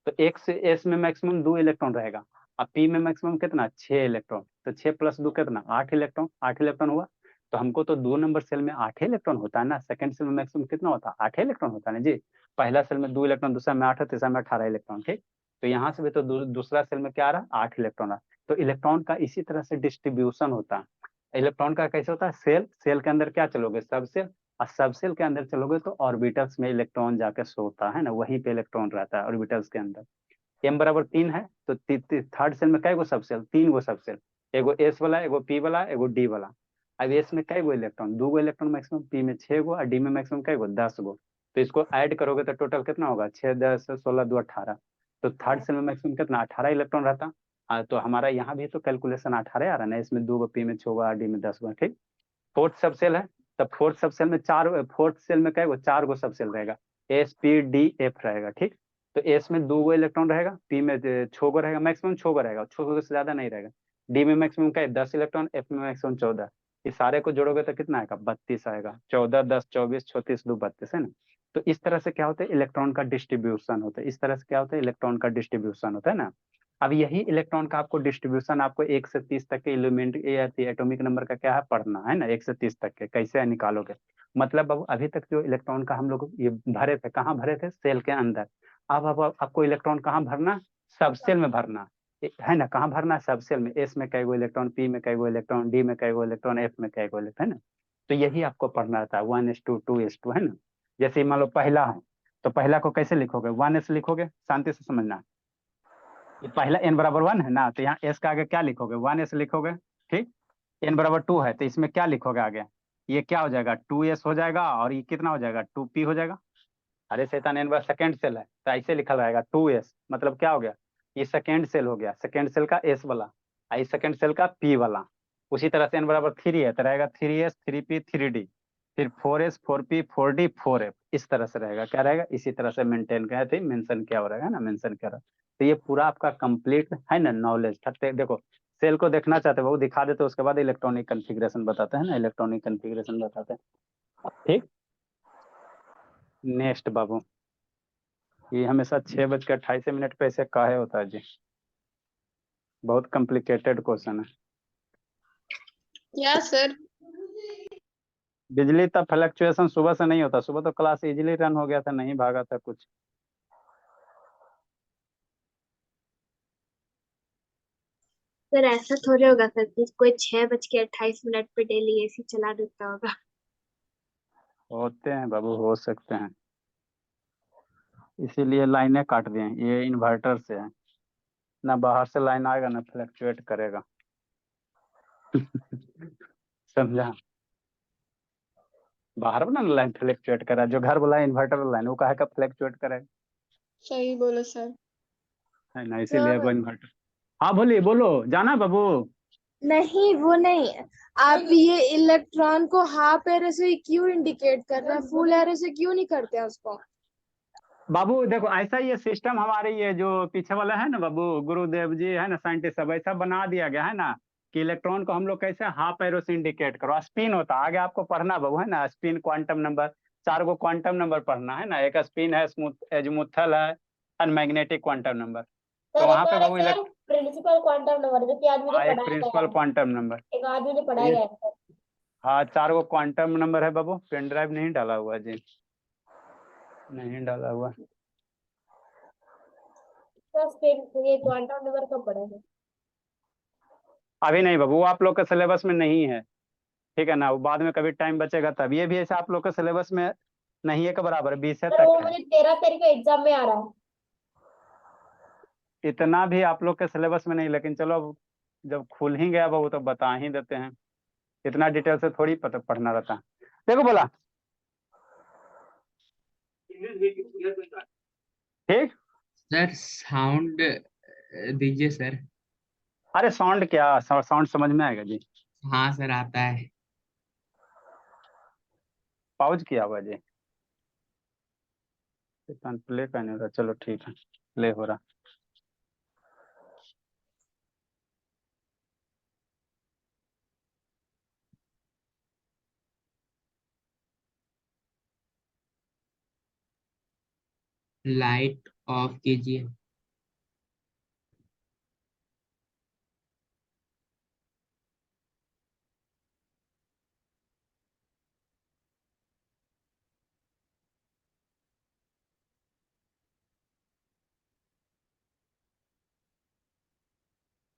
तो एक से एस में मैक्सिमम दो इलेक्ट्रॉन रहेगा, और पी में मैक्सिमम कितना, 6 इलेक्ट्रॉन। तो 6 + 2 कितना, 8 इलेक्ट्रॉन, 8 इलेक्ट्रॉन हुआ। तो हमको तो दो नंबर सेल में 8 इलेक्ट्रॉन होता है ना, सेकंड सेल में मैक्सिमम कितना होता है, 8 इलेक्ट्रॉन होता है ना जी। पहला सेल में 2 इलेक्ट्रॉन, दूसरा में 8, तीसरा में 18 इलेक्ट्रॉन, ठीक। तो यहाँ से भी तो दूसरा सेल में क्या आ रहा, 8 इलेक्ट्रॉन आ। तो इलेक्ट्रॉन का इसी तरह से डिस्ट्रीब्यूशन होता है। इलेक्ट्रॉन का कैसे होता है, सेल, सेल के अंदर क्या चलोगे, सब सेल, और सब सेल के अंदर चलोगे तो ऑर्बिटल्स में इलेक्ट्रॉन जाके सोता है ना, वहीं पे इलेक्ट्रॉन रहता है ऑर्बिटल्स के अंदर। m बराबर 3 है, तो थर्ड सेल में कई गो सब सेल, तीन गो सब सेल, एगो एस वाला, एगो पी वाला, एगो डी वाला। अब एस में कई गो इलेक्ट्रॉन, दो गो इलेक्ट्रॉन मैक्सिमम, पी में 6 गो, और डी में मैक्सिमम कई गो, 10 गो। तो इसको ऐड करोगे तो टोटल कितना होगा, 6, 10, 16, 2, 18। तो थर्ड सेल में मैक्सिमम कितना, 18 इलेक्ट्रॉन रहता। तो हमारा यहाँ भी तो कैलकुलेशन 18 आ रहा है ना, इसमें 2 गो, पी में 6 गो, डी में 10 गो, ठीक। फोर्थ सब सेल है, तब फोर्थ सब सेल में फोर्थ सेल में क्या है, वो 4 गो सब सेल रहेगा, एस पी डी एफ रहेगा, ठीक। तो एस में 2 गो इलेक्ट्रॉन रहेगा, पी में 6 गो रहेगा, मैक्सिमम 6 गो रहेगा, 6 गो से ज्यादा नहीं रहेगा। डी में मैक्सिमम क्या है, 10 इलेक्ट्रॉन, एफ में मैक्सिमम 14। इस सारे को जोड़ोगे तो कितना आएगा, 32 आएगा। 14, 10, 24, 34, 2, 32, है ना। तो इस तरह से क्या होता है, इलेक्ट्रॉन का डिस्ट्रीब्यूशन होता है। इस तरह से क्या होता है, इलेक्ट्रॉन का डिस्ट्रीब्यूशन होता है ना। अब यही इलेक्ट्रॉन का आपको डिस्ट्रीब्यूशन, आपको 1 से 30 तक के एलिमेंट एटॉमिक नंबर का क्या है, पढ़ना है ना। 1 से 30 तक के कैसे निकालोगे, मतलब अब अभी तक जो इलेक्ट्रॉन का हम लोग ये भरे थे, कहाँ भरे थे, सेल के अंदर। अब आपको इलेक्ट्रॉन कहाँ भरना, सब सेल में भरना है ना। कहाँ भरना, सब सेल में। एस में कई गो इलेक्ट्रॉन, पी में कई गो इलेक्ट्रॉन, डी में कई गो इलेक्ट्रॉन, एफ में कई गो इलेक्ट्रॉन, है ना। तो यही आपको पढ़ना रहता है, 1:2, 2:2, है ना। जैसे मान लो पहला है, तो पहला को कैसे लिखोगे, 1s लिखोगे, शांति से समझना। ये पहला n बराबर 1 है ना, तो यहाँ s का आगे क्या लिखोगे, 1s लिखोगे, ठीक। n बराबर 2 है, तो इसमें क्या लिखोगे आगे, ये क्या हो जाएगा, 2s हो जाएगा, और ये कितना हो जाएगा, 2p हो जाएगा। अरे शैतान, n बराबर सेकेंड सेल है, तो ऐसे लिखा रहेगा 2s, मतलब क्या हो गया, ये सेकेंड सेल हो गया, सेकेंड सेल का s वाला, और सेकेंड सेल का p वाला। उसी तरह से n बराबर 3 है, तो रहेगा 3s, 3p, 3d, फिर 4s, 4p, 4d, 4f। इस तरह से रहेगा, क्या रहेगा, इसी तरह से मेंटेन किया थे, मेंशन किया हो रहेगा ना, मेंशन किया रहा। तो ये पूरा आपका कंप्लीट है ना नॉलेज। देखो, सेल को देखना चाहते हो वो दिखा देते, उसके बाद इलेक्ट्रॉनिक कन्फिग्रेशन बताते हैं ना, इलेक्ट्रॉनिक कन्फिग्रेशन बताते हैं, ठीक। नेक्स्ट बाबू, ये हमेशा 6:28 पे ऐसे काहे होता है जी, बहुत कॉम्प्लिकेटेड क्वेश्चन है। क्या सर? बिजली तब फ्लक्चुएशन सुबह से नहीं होता, सुबह तो क्लास इजीली रन हो गया था, नहीं भागा था कुछ। सर ऐसा थोड़ी होगा सर कि कोई 6:28 पे डेली एसी चला देता होगा। होते हैं बाबू, हो सकते हैं, इसीलिए लाइनें काट दिए हैं, ये इन्वर्टर से है ना, बाहर से लाइन आएगा ना फ्लक्चुएट करेगा। समझा, बाहर वाला ना लाइन फ्लक्चुएट कर रहा है, जो घर वाला इन्वर्टर वाला लाइन, वो काहे का फ्लक्चुएट करेगा, सही बोले सर। है ना, इसीलिए वो इन्वर्टर। हाँ बोलिए, बोलो, जाना बाबू। नहीं वो नहीं, आप ये इलेक्ट्रॉन को हाफ एरो से क्यों इंडिकेट कर रहे हैं, फुल एरो से क्यों नहीं करते हैं उसको? बाबू देखो ऐसा ये सिस्टम हमारे ये जो पीछे वाला है ना बाबू, गुरुदेव जी है ना साइंटिस्ट सब, ऐसा बना दिया गया है ना कि इलेक्ट्रॉन को हम लोग कैसे हाफ एरो से इंडिकेट करो। स्पिन होता है आगे आपको पढ़ना बाबू है ना, spin quantum number, 4 quantum number पढ़ना है ना। एक स्पिन है, स्मूथ एजीमुथल है, अनमैग्नेटिक क्वांटम नंबर। तो वहां पे बाबू प्रिंसिपल क्वांटम नंबर जो कि आज मुझे हाँ एक पढ़ाया गया प्रिंसिपल है, क्वांटम नंबर। एक आज मुझे तो पढ़ाया ये गया है। हाँ 4 क्वांटम नंबर है बाबू। पेन ड्राइव नहीं डाला हुआ जी, नहीं डाला हुआ। तो ये क्वांटम नंबर कब पढ़ेंगे? अभी नहीं बाबू, वो आप लोग के सिलेबस में नहीं है, ठीक है ना। वो बाद में कभी टाइम बचेगा तब। ये भी ऐसा आप लोग के सिलेबस में नहीं है के बराबर, 20 पर तक वो है। मुझे 13 तारीख को एग्जाम में आ रहा है। इतना भी आप लोग के सिलेबस में नहीं, लेकिन चलो अब जब खुल ही गया बाबू तो बता ही देते हैं। इतना डिटेल से थोड़ी पता पढ़ना रहता है। देखो बोला ठीक। सर साउंड दीजिए सर। अरे साउंड क्या, साउंड समझ में आएगा जी। हाँ सर आता है। पाउज किया हुआ जी, प्ले का नहीं हो रहा। चलो ठीक है, प्ले हो रहा। लाइट ऑफ कीजिए।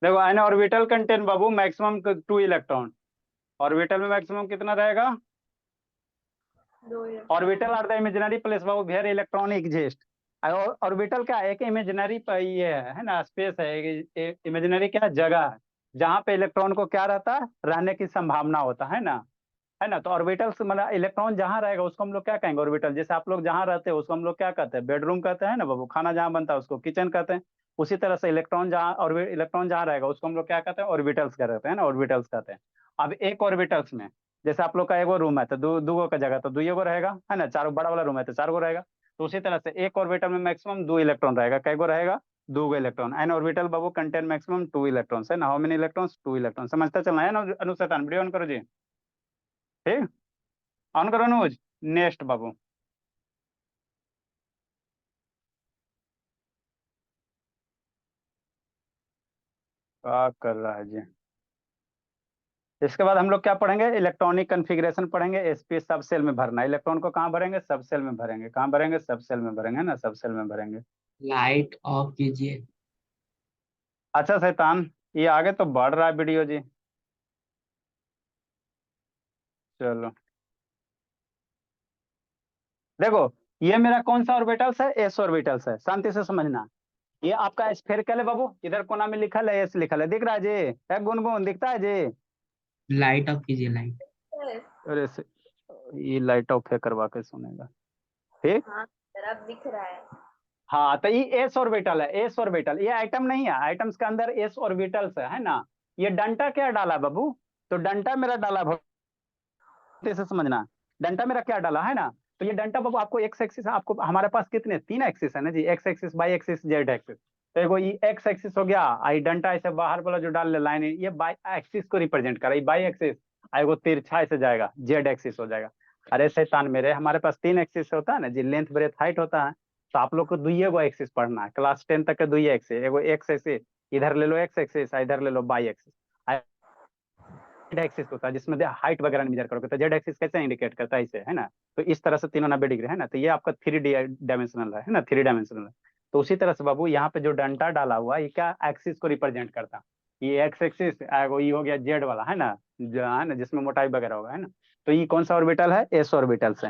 देखो एन ऑर्बिटल कंटेन बाबू मैक्सिमम 2 इलेक्ट्रॉन। ऑर्बिटल में मैक्सिमम कितना रहेगा? 2 orbital are the imaginary place बाबू वेयर इलेक्ट्रॉन एग्जिस्ट। ऑर्बिटल क्या है? एक इमेजिनरी ये है ना, स्पेस है, इमेजिनरी क्या जगह है जहाँ पे इलेक्ट्रॉन को क्या रहता है, रहने की संभावना होता है ना, है ना। तो ऑर्बिटल से मतलब इलेक्ट्रॉन जहाँ रहेगा उसको हम लोग क्या कहेंगे? ऑर्बिटल। जैसे आप लोग जहाँ रहते हैं उसको हम लोग क्या कहते हैं? बेडरूम कहते हैं ना बाबू। खाना जहाँ बनता है उसको किचन कहते हैं। उसी तरह से इलेक्ट्रॉन जहाँ, और इलेक्ट्रॉन जहाँ रहेगा उसको हम लोग क्या कहते हैं? ऑर्बिटल्स कहते हैं ना, ऑर्बिटल्स कहते हैं। अब एक ऑर्बिटल्स में जैसे आप लोग का एगो रूम है तो दो गो का जगह तो दुइयो गो रहेगा, है ना। चारों बड़ा वाला रूम है तो 4 गो रहेगा। तो उसी तरह से एक ऑर्बिटल में मैक्सिमम 2 इलेक्ट्रॉन रहेगा। कै गो रहेगा? 2 गो इलेक्ट्रॉन। एन ऑर्बिटल बाबू कंटेन मैक्सिमम 2 इलेक्ट्रॉन्स, है ना। How many electrons? 2 इलेक्ट्रॉन। समझते चलना है ना अनुशेषण। वीडियो ऑन करो जी, ठीक। ऑन करो अनुज। नेक्स्ट बाबू, क्या कर रहा है जी। इसके बाद हम लोग क्या पढ़ेंगे? इलेक्ट्रॉनिक कन्फिग्रेशन पढ़ेंगे। एसपी सब सेल में भरना। इलेक्ट्रॉन को कहाँ भरेंगे? सब सेल में भरेंगे। कहाँ भरेंगे? सब सेल में भरेंगे, है ना, सब सेल में भरेंगे। लाइट ऑफ कीजिए। अच्छा शैतान, ये आगे तो बढ़ रहा है वीडियो जी। चलो देखो, ये मेरा कौन सा ऑर्बिटल्स है? एस ऑर्बिटल्स है। शांति से समझना। ये आपका स्फेरिकल है बाबू। इधर कोना में लिखल है एस लिखल है, दिख रहा है जी? है गुनगुन दिखता है जी? लाइट ऑफ कीजिए लाइट। अरे ये लाइट ऑफ है, करवा के सुनेगा, ठीक। हाँ सर अब दिख रहा है। हाँ तो ये एस ऑर्बिटल है। एस ऑर्बिटल ये आइटम नहीं है, आइटम्स के अंदर एस ऑर्बिटल्स है ना। ये डंटा क्या डाला बाबू? तो डंटा मेरा डाला, से समझना। डंटा मेरा क्या डाला है ना। तो ये डंटा बाबू आपको एक्स एक्सिस, आपको हमारे पास कितने 3 एक्सिस है ना जी, X axis, Y axis, Z axis. तो एगो ये एक्स एक्सिस हो गया, आई डंटा ऐसे बाहर वाला जो डाल ले लाइन, ये बाई एक्सिस को रिप्रेजेंट कर रहा है, बाई एक्सिस। एगो तिरछा ऐसे जाएगा, जेड एक्सिस हो जाएगा। अरे शैतान मेरे, हमारे पास 3 एक्सिस होता है ना जी, लेंथ ब्रेथ हाइट होता है। तो आप लोग को दुइये गो एक्सिस पढ़ना है, क्लास 10 तक के दुइये एक्सिस। एगो एक्स एक्सिस, इधर ले लो एक्स एक्सिस, इधर ले लो बाई एक्सिस। जेड एक्सिस होता है जिसमें हाइट वगैरह मेजर करोगे तो जेड एक्सिस कैसे इंडिकेट करता है इसे, है ना। तो इस तरह से 390 डिग्री है ना। तो ये आपका 3 डायमेंशनल है ना, 3 डायमेंशनल है। तो उसी तरह से बाबू यहाँ पे जो डंटा डाला हुआ है ये क्या एक्सिस को रिप्रेजेंट करता है? ये एक्स एक्सिस, ये हो गया जेड वाला, है ना, जो है ना जिसमें मोटाई वगैरह होगा, है ना। तो ये कौन सा ऑर्बिटल है? एस ऑर्बिटल से।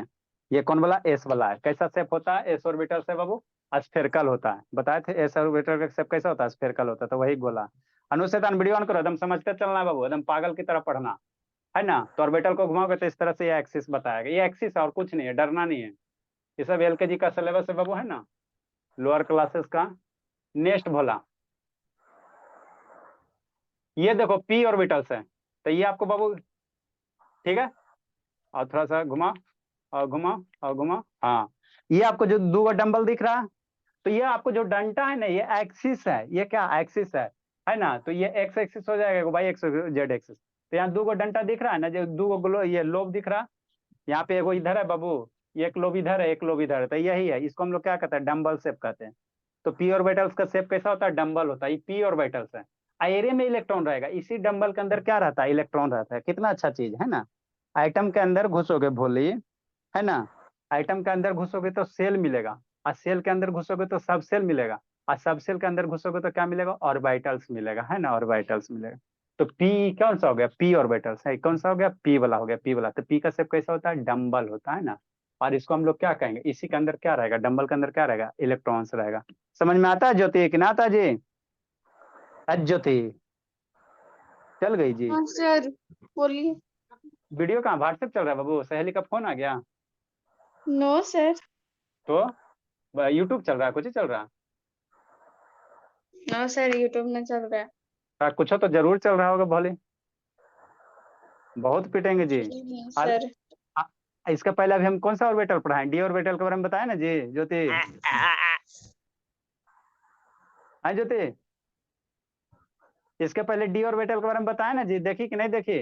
ये कौन वाला? एस वाला है। कैसा शेप होता है एस ऑर्बिटल से बाबू? स्फेरिकल होता है। बताए थे एस ऑर्बिटल का शेप कैसा होता है? स्फेरिकल होता है। तो वही गोला। अनुशेषण वीडियो ऑन करो, एकदम समझते चलना है बाबू, एकदम पागल की तरह पढ़ना, है ना। तो ऑर्बिटल को घुमाओगे तो इस तरह से ये एक्सिस बताएगा। ये एक्सिस है और कुछ नहीं है, डरना नहीं है। ये सब एलकेजी का सिलेबस है बाबू, है ना, लोअर क्लासेस का। नेक्स्ट भोला, ये देखो p ऑर्बिटल्स है, तो ये आपको बाबू ठीक है, और थोड़ा सा घुमा और घुमा और घुमा, हाँ ये आपको जो दो डंबल दिख रहा है, तो ये आपको जो डंटा है ना ये एक्सिस है, ये क्या एक्सिस है ना, तो ये एक्स एक्सिस हो जाएगा, वाई एक्सिस जेड एक्सिस। तो यहाँ दो डंटा दिख रहा है ना, जो दो ये लोब दिख रहा है, यहाँ पे एगो इधर है बाबू, एक लोब इधर है, एक लोब इधर है, तो यही है, इसको हम लोग क्या कहते हैं, डम्बल शेप कहते हैं। तो पी ऑर्बिटल्स का शेप कैसा होता है, डम्बल होता है, ये पी ऑर्बिटल्स है। एरिया में इलेक्ट्रॉन रहेगा, इसी डम्बल के अंदर क्या रहता है, इलेक्ट्रॉन रहता है। कितना अच्छा चीज है ना, आइटम के अंदर घुसोगे भोले, है ना, आइटम के अंदर घुसोगे तो सेल मिलेगा, और सेल के अंदर घुसोगे तो सब सेल मिलेगा, और सब सेल के अंदर घुसोगे तो क्या मिलेगा, ऑर्बिटल्स मिलेगा, है ना, ऑर्बिटल्स मिलेगा। तो पी कौन सा हो गया, पी ऑर्बिटल्स है, कौन सा हो गया, पी वाला हो गया, पी वाला। तो पी का शेप कैसा होता है, डम्बल होता है ना, और इसको हम लोग क्या कहेंगे, इसी के अंदर क्या रहेगा, डम्बल के अंदर क्या रहेगा, इलेक्ट्रॉन्स रहेगा। समझ में आता है ज्योति कि ना आता जी, ज्योति चल गई जी। हाँ सर बोलिए। वीडियो कहाँ, व्हाट्सएप चल रहा है बाबू, सहेली का फोन आ गया, नो सर। तो यूट्यूब चल रहा है, कुछ ही चल रहा है, नो सर यूट्यूब में चल रहा कुछ तो जरूर चल रहा होगा भोले, बहुत पिटेंगे जी। है और सर। इसका पहले अभी हम कौन सा ऑर्बिटल पढ़ाए, डी ऑर्बिटल के बारे में बताया ना जी ज्योति, हाँ ज्योति, इसके पहले डी ऑर्बिटल के बारे में बताया ना जी, देखी कि नहीं देखी,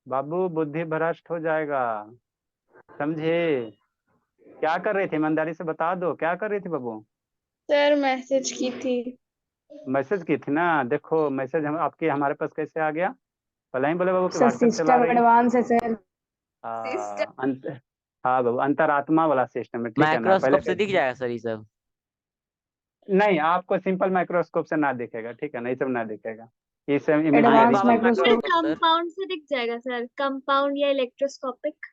बाबू बुद्धि भ्रष्ट हो जाएगा, समझे। क्या कर रही थी, ईमानदारी से बता दो, क्या कर रही थी बाबू, सर मैसेज की थी। मैसेज की थी ना, देखो मैसेज हम आपके हमारे पास कैसे आ गया, पहले ही बोले बाबू कि सर व्हाट्सएप चला सिस्टम रही है। एडवांस है सर। हाँ बाबू, अंतरात्मा वाला सिस्टम है, ठीक है ना, पहले माइक्रोस्कोप से दिख जाएगा सर ये सब। नहीं आपको सिंपल माइक्रोस्कोप से ना दिखेगा, ठीक है ना, ये सब ना दिखेगा, ये सब हाँ advance power microscope microscope sir. Compound से दिख जाएगा सर, कंपाउंड या इलेक्ट्रोस्कोपिक।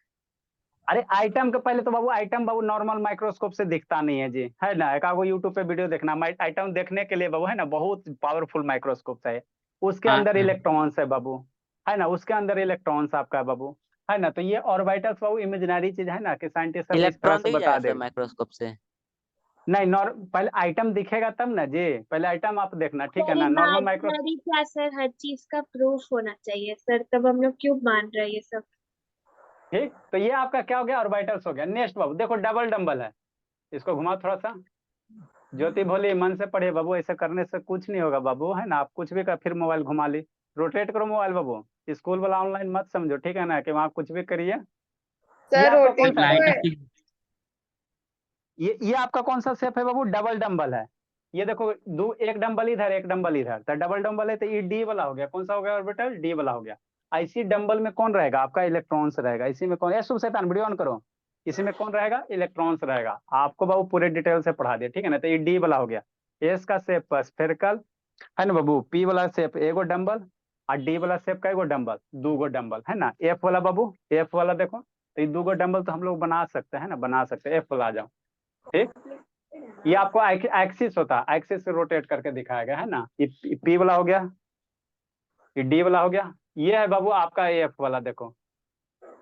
अरे आइटम के पहले तो बाबू, आइटम बाबू नॉर्मल माइक्रोस्कोप से दिखता नहीं है जी, है ना, एक आगो यूट्यूब पे वीडियो देखना, आइटम देखने के लिए बाबू, है ना, बहुत पावरफुल माइक्रोस्कोप है, उसके हाँ अंदर सर। इलेक्ट्रॉन्स है बाबू, है ना, उसके अंदर इलेक्ट्रॉन्स आपका है बाबू, है ना। तो ये ऑर्बिटल्स बाबू इमेजिनरी चीज है ना, कि साइंटिस्ट सब इस तरह इलेक्ट्रॉन से दिख बता जाएगा सर देगा। माइक्रोस्कोप से। नहीं पहले आइटम दिखेगा तब ना जी, पहले आइटम आप देखना, ठीक है सर ना, नॉर्मल माइक्रो, इमेजिनरी क्या सर, हर चीज का प्रूफ होना चाहिए सर, तब हम लोग क्यों मान रहे हैं ये सब। ठीक। तो ये आपका क्या हो गया, ऑर्बिटल्स हो गया। नेक्स्ट बाबू देखो, डबल डंबल है, इसको घुमा थोड़ा सा, ज्योति भोली मन से पढ़े बाबू, ऐसे करने से कुछ नहीं होगा बाबू, है ना, आप कुछ भी कर, फिर मोबाइल घुमा ली, रोटेट करो मोबाइल बाबू, स्कूल वाला ऑनलाइन मत समझो, ठीक है ना, कि वहाँ कुछ भी करिए। ये सर आपका कौन रोटेट सा लाइट है, ऑफ कीजिए। ये आपका कौन सा शेप है बाबू, डबल डंबल है। ये देखो दो, एक डंबल इधर एक डंबल इधर, तो डबल डंबल है, तो ये डी वाला हो गया, कौन सा हो गया ऑर्बिटल, डी वाला हो गया। इसी डंबल में कौन रहेगा, आपका इलेक्ट्रॉन्स रहेगा, इसी में कौन, शुभ शैतान वीडियो ऑन करो, इसी में कौन रहेगा, इलेक्ट्रॉन्स रहेगा। आपको बाबू पूरे डिटेल से पढ़ा दिया, ठीक है ना। तो ये डी वाला हो गया, एस का शेप स्फेरिकल, है ना बाबू, पी वाला शेप एगो डंबल, और डी वाला शेप का एगो डंबल, दो गो डंबल, है ना। एफ वाला बाबू, एफ वाला देखो, तो ये दो गो डंबल तो हम लोग बना सकते हैं ना, बना सकते हैं, एफ वाला आ जाओ, ठीक। ये आपको एक्सिस होता है, एक्सिस से रोटेट करके दिखाया गया, है ना। ये पी वाला हो गया, ये डी वाला हो गया, ये है बाबू आपका एफ वाला। देखो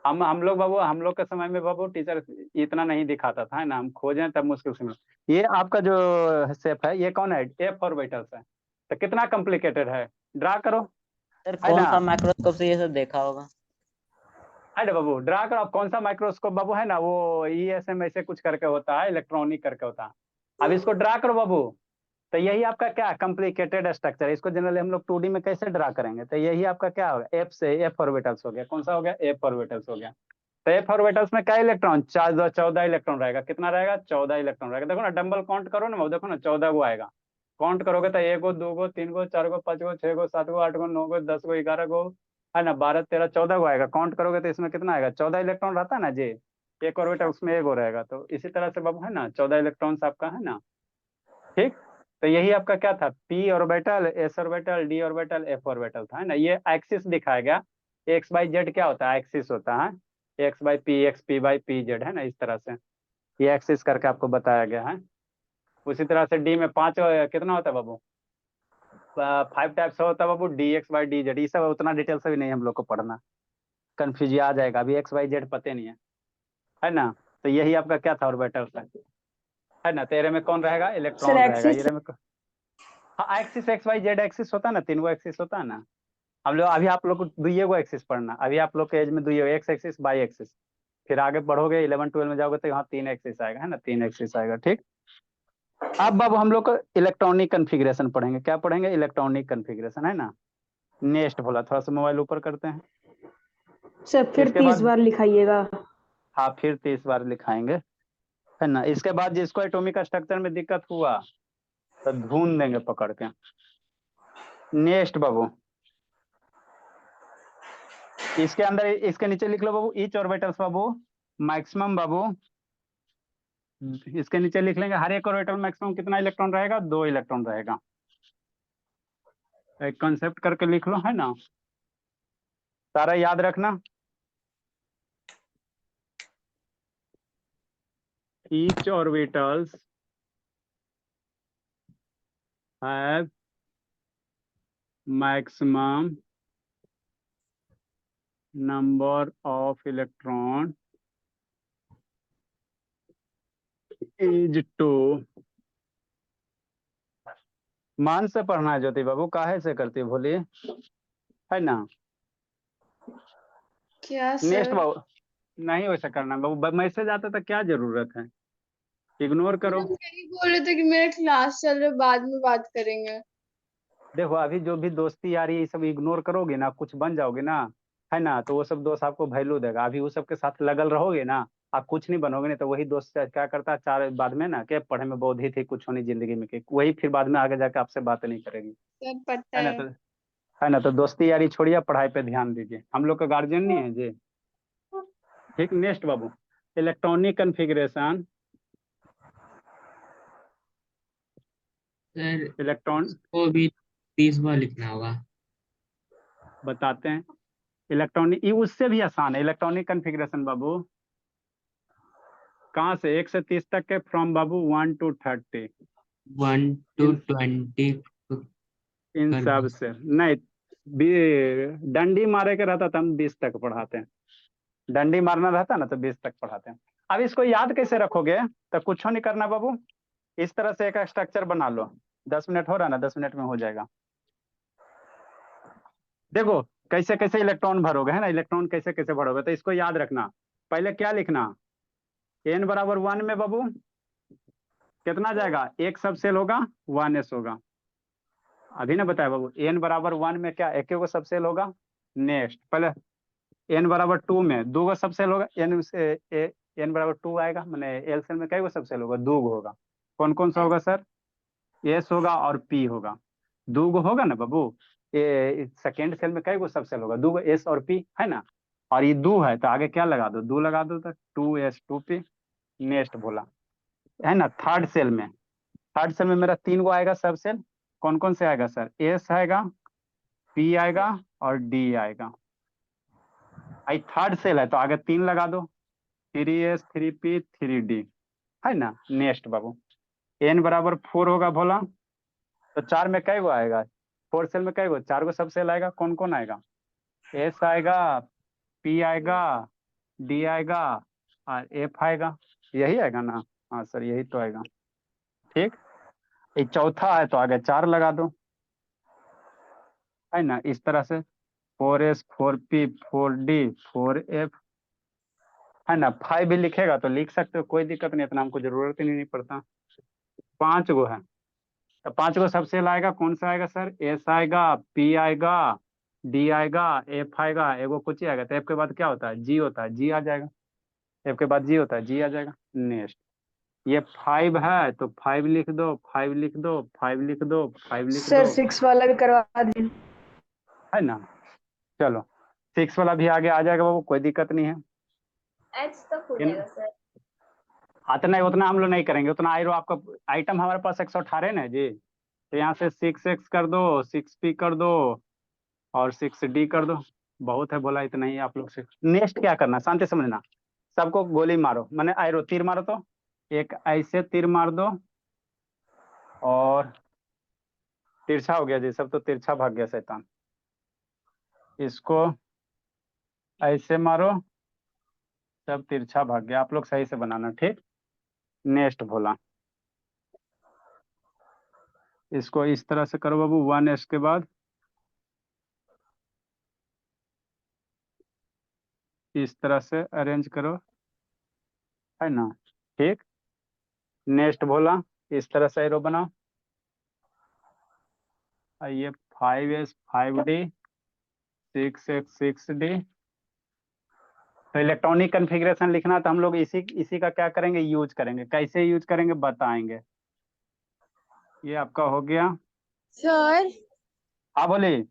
हम लोग बाबू, हम लोग के समय में बाबू टीचर इतना नहीं दिखाता था, है ना, हम खोजें तब मुश्किल से ये आपका जो शेप है, ये कौन है, एफ ऑर्बिटल्स है। तो कितना कॉम्प्लिकेटेड है, ड्रा करो, सर है कौन ना, सा माइक्रोस्कोप से ये सब देखा होगा। अरे बाबू ड्रा करो, आप कौन सा माइक्रोस्कोप बाबू, है ना, वो ESM ऐसे कुछ करके होता है, इलेक्ट्रॉनिक करके होता है। अब इसको ड्रा करो बाबू, तो यही आपका क्या कॉम्प्लिकेटेड स्ट्रक्चर है, इसको जनरली हम लोग 2D में कैसे ड्रा करेंगे, तो यही आपका क्या होगा, एफ से एफ ऑर्बिटल्स हो गया, कौन सा हो गया, एफ ऑर्बिटल्स हो गया। तो एफ ऑर्बिटल्स में क्या इलेक्ट्रॉन, 14 इलेक्ट्रॉन रहेगा, कितना रहेगा, 14 इलेक्ट्रॉन रहेगा। देखो ना डंबल काउंट करो ना, देखो ना 14 गो आएगा, काउंट करोगे तो 1 गो 2 गो 3 गो 4 गो 5 गो 6 गो 7 गो 8 गो 9 गो 10 गो 11 गो, है ना, 12 13 14 गो आएगा, काउंट करोगे तो इसमें कितना आएगा, 14 इलेक्ट्रॉन रहता है ना जी, एक ऑर्बिटल उसमें एक हो रहेगा, तो इसी तरह से बाबू, है ना, 14 इलेक्ट्रॉन्स आपका, है ना, ठीक। तो यही आपका क्या था, P orbital, S orbital, D orbital, F orbital था, है ना। ये एक्सिस दिखाया गया, एक्स बाई जेड क्या होता है, एक्सिस होता है, x by P x, P by P Z, है ना, इस तरह से ये एक्सिस करके आपको बताया गया है। उसी तरह से डी में 5 कितना होता है बाबू, 5 टाइप्स होता है बाबू, D X by D Z, ये सब उतना डिटेल से भी नहीं हम लोग को पढ़ना, कंफ्यूज आ जाएगा, अभी एक्स बाई जेड पते नहीं है ना। तो यही आपका क्या था ऑर्बिटल, है ना। तेरे में कौन रहेगा, सर इलेक्ट्रॉन रहेगा, एक्सिस ये में हाँ axis X Y Z axis होता है ना, तीन गो एक्सिस होता है ना। हम लोग अभी आप लोग को दुइये गो एक्सिस पढ़ना, अभी आप लोग के एज में दुइये एक्स एक्सिस बाई एक्सिस। फिर आगे बढ़ोगे 11 12 में जाओगे तो यहाँ तीन एक्सिस आएगा, है ना, तीन एक्सिस आएगा, ठीक। अब हम लोग को इलेक्ट्रॉनिक कन्फिग्रेशन पढ़ेंगे, क्या पढ़ेंगे, इलेक्ट्रॉनिक कन्फिग्रेशन, है ना। नेक्स्ट बोला, थोड़ा सा मोबाइल ऊपर करते हैं। सर फिर इसके 30 बाद बार लिखाइएगा। हाँ फिर 30 बार लिखाएंगे, है ना। इसके बाद जिसको एटॉमिक स्ट्रक्चर में दिक्कत हुआ तो ढूंढ देंगे पकड़ के। नेक्स्ट बाबू, इसके अंदर इसके नीचे लिख लो बाबू ईच ऑर्बिटल्स बाबू मैक्सिमम बाबू, इसके नीचे लिख लेंगे हर एक ऑर्बिटल मैक्सिमम कितना इलेक्ट्रॉन रहेगा, 2 इलेक्ट्रॉन रहेगा। एक कंसेप्ट करके लिख लो, है ना, सारा याद रखना। Each orbitals have maximum number of electron is 2। मान से पढ़ना है ज्योति बाबू, काहे से करती भोली, है ना। क्या नेक्स्ट सर? बाबू, नहीं वैसा करना बाबू, मैसेज आता था क्या जरूरत है, इग्नोर करो। हम यही बोल रहे थे कि मेरा क्लास चल रहा है, बाद में बात करेंगे। देखो अभी जो भी दोस्ती यारी ये सब इग्नोर करोगे ना, कुछ बन जाओगे ना, है ना, तो वो सब दोस्त आपको वैल्यू देगा। अभी वो सब के साथ लगल रहोगे ना, आप कुछ नहीं बनोगे, नहीं तो वही दोस्त क्या करता है चार बाद में ना, क्या पढ़े में बहुत ही थी कुछ होनी जिंदगी में की, वही फिर बाद में आगे जाके आपसे बात नहीं करेगी, सर पता है ना। है। तो है ना, तो दोस्ती यारी छोड़िए, पढ़ाई पे ध्यान दीजिए, हम लोग का गार्जियन नहीं है जी, ठीक। नेक्स्ट बाबू, इलेक्ट्रॉनिक कन्फिग्रेशन, सर इलेक्ट्रॉन इसको भी 30 बार लिखना होगा। बताते हैं। इलेक्ट्रॉनिक ये उससे भी आसान है, इलेक्ट्रॉनिक कन्फिग्रेशन बाबू कहाँ से 1 से 30 तक के, फ्रॉम बाबू 1 to 30, 1 to इन 20 इन कर सब दो। से नहीं, डंडी मारे के रहता था हम 20 तक पढ़ाते हैं, डंडी मारना रहता ना तो 20 तक पढ़ाते हैं। अब इसको याद कैसे रखोगे, तो कुछ नहीं करना बाबू, इस तरह से एक स्ट्रक्चर बना लो। 10 मिनट हो रहा ना, 10 मिनट में हो जाएगा। देखो कैसे कैसे इलेक्ट्रॉन भरोगे, है ना, इलेक्ट्रॉन कैसे कैसे भरोगे, तो इसको याद रखना। पहले क्या लिखना, n बराबर 1 में बाबू कितना जाएगा, एक सब सेल होगा 1s होगा। अभी ना बताया बाबू, n बराबर 1 में क्या एक को सब सेल होगा। नेक्स्ट पहले n बराबर 2 में दो गो सब सेल होगा, n बराबर 2 आएगा, मैंने एल सेल में कई गो सब सेल होगा, 2 गो होगा। कौन कौन सा होगा सर, s होगा और p होगा, 2 गो होगा ना बाबू। ये सेकेंड सेल में कई गो सब सेल होगा, 2 गो s और p, है ना। और ये 2 है तो आगे क्या लगा दो, 2 लगा दो तो 2s 2p। नेक्स्ट बोला, है ना। थर्ड सेल में मेरा 3 गो आएगा सब सेल, कौन कौन से आएगा सर, एस आएगा, पी आएगा और डी आएगा। आई थर्ड सेल है तो आगे 3 लगा दो, 3s 3p 3d, है ना। नेक्स्ट बाबू, n बराबर 4 होगा बोला, तो 4 में कई गो आएगा, 4 सेल में कई गो, 4 गो सब सेल आएगा, कौन कौन आएगा, एस आएगा, पी आएगा, डी आएगा और एफ आएगा, यही आएगा ना। हाँ सर यही तो आएगा, ठीक। ये चौथा है तो आगे 4 लगा दो, है ना। इस तरह से 4s 4p 4d 4f, है ना। 5 भी लिखेगा तो लिख सकते हो, कोई दिक्कत नहीं, इतना हमको जरूरत ही नहीं पड़ता। 5 गो है तो 5 गो सबसे आएगा, कौन सा आएगा सर, एस आएगा, पी आएगा, डी आएगा, एफ आएगा, एगो कुछ ही आएगा, तो एफ के बाद क्या होता है, जी होता है, जी आ जाएगा। एफ के बाद जी होता है, जी आ जाएगा। नेक्स्ट ये 5 है तो 5 लिख दो, 5 लिख दो, 5 लिख दो, 5 लिख सर दो, 6 वाला भी करवा दीजिए। है ना। चलो 6 वाला भी आगे आ जाएगा बाबू, कोई दिक्कत नहीं है। एच तक हो इन जाएगा सर। उतना उतना हम लोग नहीं करेंगे, उतना आयरो आपका आइटम हमारे पास 118 ना जी, तो यहाँ से 6x कर दो, 6p कर दो और 6d कर दो, बहुत है बोला, इतना ही आप लोग से। नेक्स्ट क्या करना, शांति समझना, सबको गोली मारो, मैंने आयरो तीर मारो, तो एक ऐसे तीर मार दो और तिरछा हो गया जी, सब तो तिरछा भाग गया शैतान। इसको ऐसे मारो, सब तिरछा भाग गया, आप लोग सही से बनाना, ठीक। नेक्स्ट भोला, इसको इस तरह से करो बाबू, 1s के बाद इस तरह से अरेंज करो, है ना। ठीक, नेक्स्ट बोला, इस तरह से एरो बनाओ। ये 5s 5d 6x 6d। तो इलेक्ट्रॉनिक कन्फिग्रेशन लिखना, तो हम लोग इसी इसी का क्या करेंगे, यूज करेंगे। कैसे यूज करेंगे बताएंगे। ये आपका हो गया। सर हाँ बोलिए।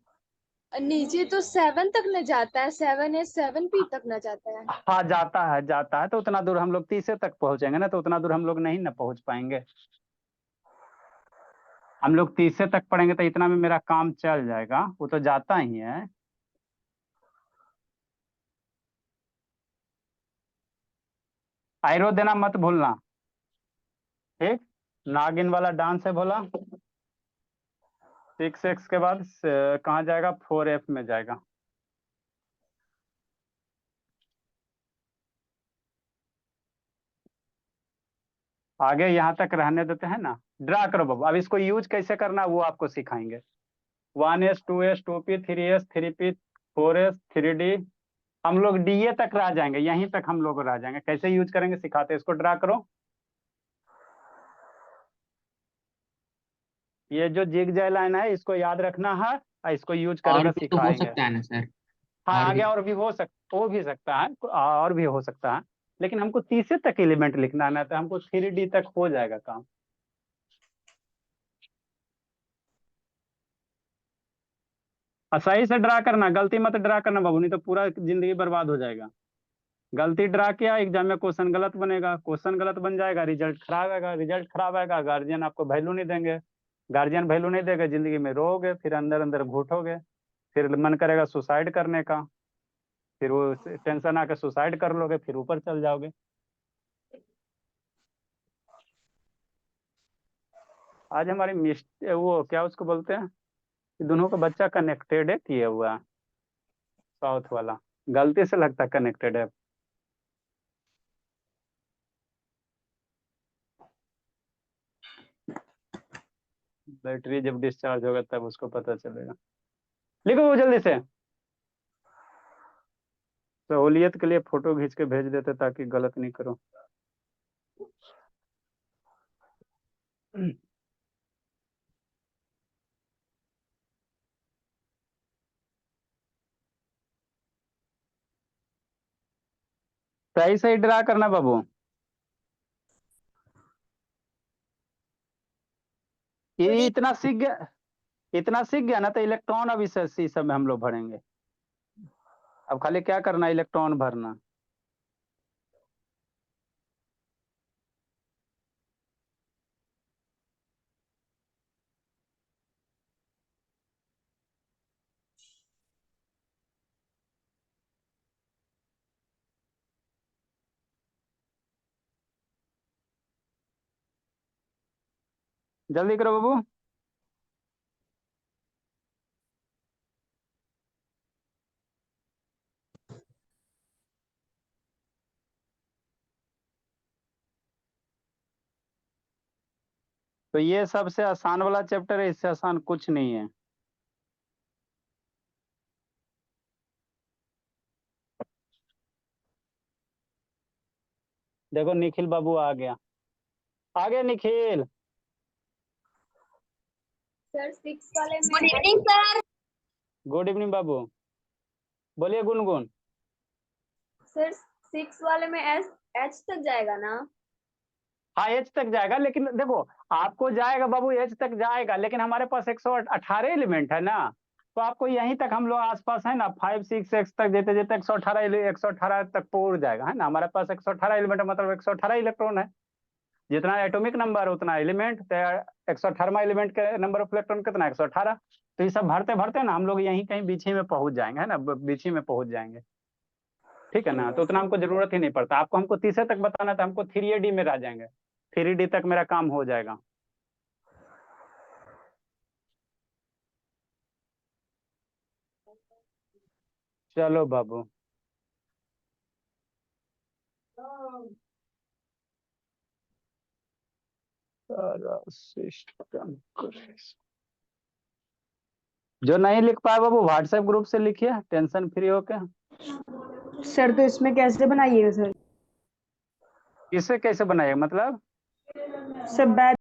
नीचे तो 7 तक न जाता है, 7s 7p तक न जाता है। हाँ जाता है, जाता है, तो उतना दूर हम लोग 30 तक पहुंचेंगे ना, तो उतना दूर हम लोग नहीं ना पहुंच पाएंगे। हम लोग 30 तक पढ़ेंगे तो इतना में मेरा काम चल जाएगा, वो तो जाता ही है। आयरो देना मत भूलना, ठीक। नागिन वाला डांस है बोला। 6x के बाद कहाँ जाएगा, 4f में जाएगा। आगे यहाँ तक रहने देते हैं ना, ड्रा करो बाबू। अब इसको यूज कैसे करना है वो आपको सिखाएंगे। 1s 2s 2p 3s 3p 4s 3d। हम लोग डीए तक रह जाएंगे, यहीं तक हम लोग रह जाएंगे। कैसे यूज करेंगे सिखाते हैं। इसको ड्रा करो। ये जो जिग जय लाइन है इसको याद रखना है, और इसको यूज और करके भी तो हो सिखाएंगे। सकता है ना सर? हाँ और आगे भी। और भी हो भी सकता है, और भी हो सकता है, लेकिन हमको 30 तक एलिमेंट लिखना है ना, तो हमको 3D तक हो जाएगा काम। और सही से ड्रा करना, गलती मत ड्रा करना बाबू, नहीं तो पूरा जिंदगी बर्बाद हो जाएगा। गलती ड्रा किया, एग्जाम में क्वेश्चन गलत बनेगा, क्वेश्चन गलत बन जाएगा, रिजल्ट खराब आएगा, रिजल्ट खराब आएगा, गार्जियन आपको वैल्यू नहीं देंगे। गार्जियन वैल्यू नहीं देगा, जिंदगी में रोओगे, फिर अंदर अंदर घुटोगे, फिर मन करेगा सुसाइड करने का, फिर वो टेंशन आके सुसाइड कर लोगे, फिर ऊपर चल जाओगे। आज हमारी वो क्या उसको बोलते हैं, कि दोनों का बच्चा कनेक्टेड है किया हुआ, साउथ वाला, गलती से लगता है कनेक्टेड है। बैटरी जब डिस्चार्ज होगा तब उसको पता चलेगा। लिखो वो जल्दी से। सहूलियत के लिए फोटो खींच के भेज देते ताकि गलत नहीं करो। सही सही ड्रा करना बाबू। ये इतना सीख गया, इतना सीख गया ना, तो इलेक्ट्रॉन अब इसी सब में हम लोग भरेंगे। अब खाली क्या करना, इलेक्ट्रॉन भरना। जल्दी करो बाबू। तो ये सबसे आसान वाला चैप्टर है, इससे आसान कुछ नहीं है। देखो निखिल बाबू आ गया, आ गया निखिल। सर 6 वाले में good evening sir. Good evening बाबू, बोलिए गुनगुन। सर 6 वाले में एच तक जाएगा ना? हाँ एच तक जाएगा, लेकिन देखो आपको जाएगा बाबू, एच तक जाएगा, लेकिन हमारे पास 118 एलिमेंट है ना, तो आपको यहीं तक हम लोग आसपास है ना, 5 6 x तक जेते जेते 118 तक पहुंच जाएगा, है ना। हमारे पास 118 एलिमेंट मतलब 118 इलेक्ट्रॉन है। जितना एटॉमिक नंबर है उतना एलिमेंट, तो 118वां एलिमेंट के नंबर ऑफ इलेक्ट्रॉन कितना, 118। तो ये सब भरते भरते ना हम लोग यहीं कहीं बीच ही में पहुंच जाएंगे, है ना, बीच ही में पहुंच जाएंगे। ठीक है ना, तो उतना हमको जरूरत ही नहीं पड़ता। आपको हमको 30 तक बताना था, हमको 3AD में रह जाएंगे, 3D तक मेरा काम हो जाएगा। चलो बाबू। सिस्टम। जो नहीं लिख पाए बाबू व्हाट्सएप ग्रुप से लिखिए, टेंशन फ्री होके। सर तो इसमें कैसे बनाइएगा सर? इसे कैसे बनाइए मतलब? सब बैच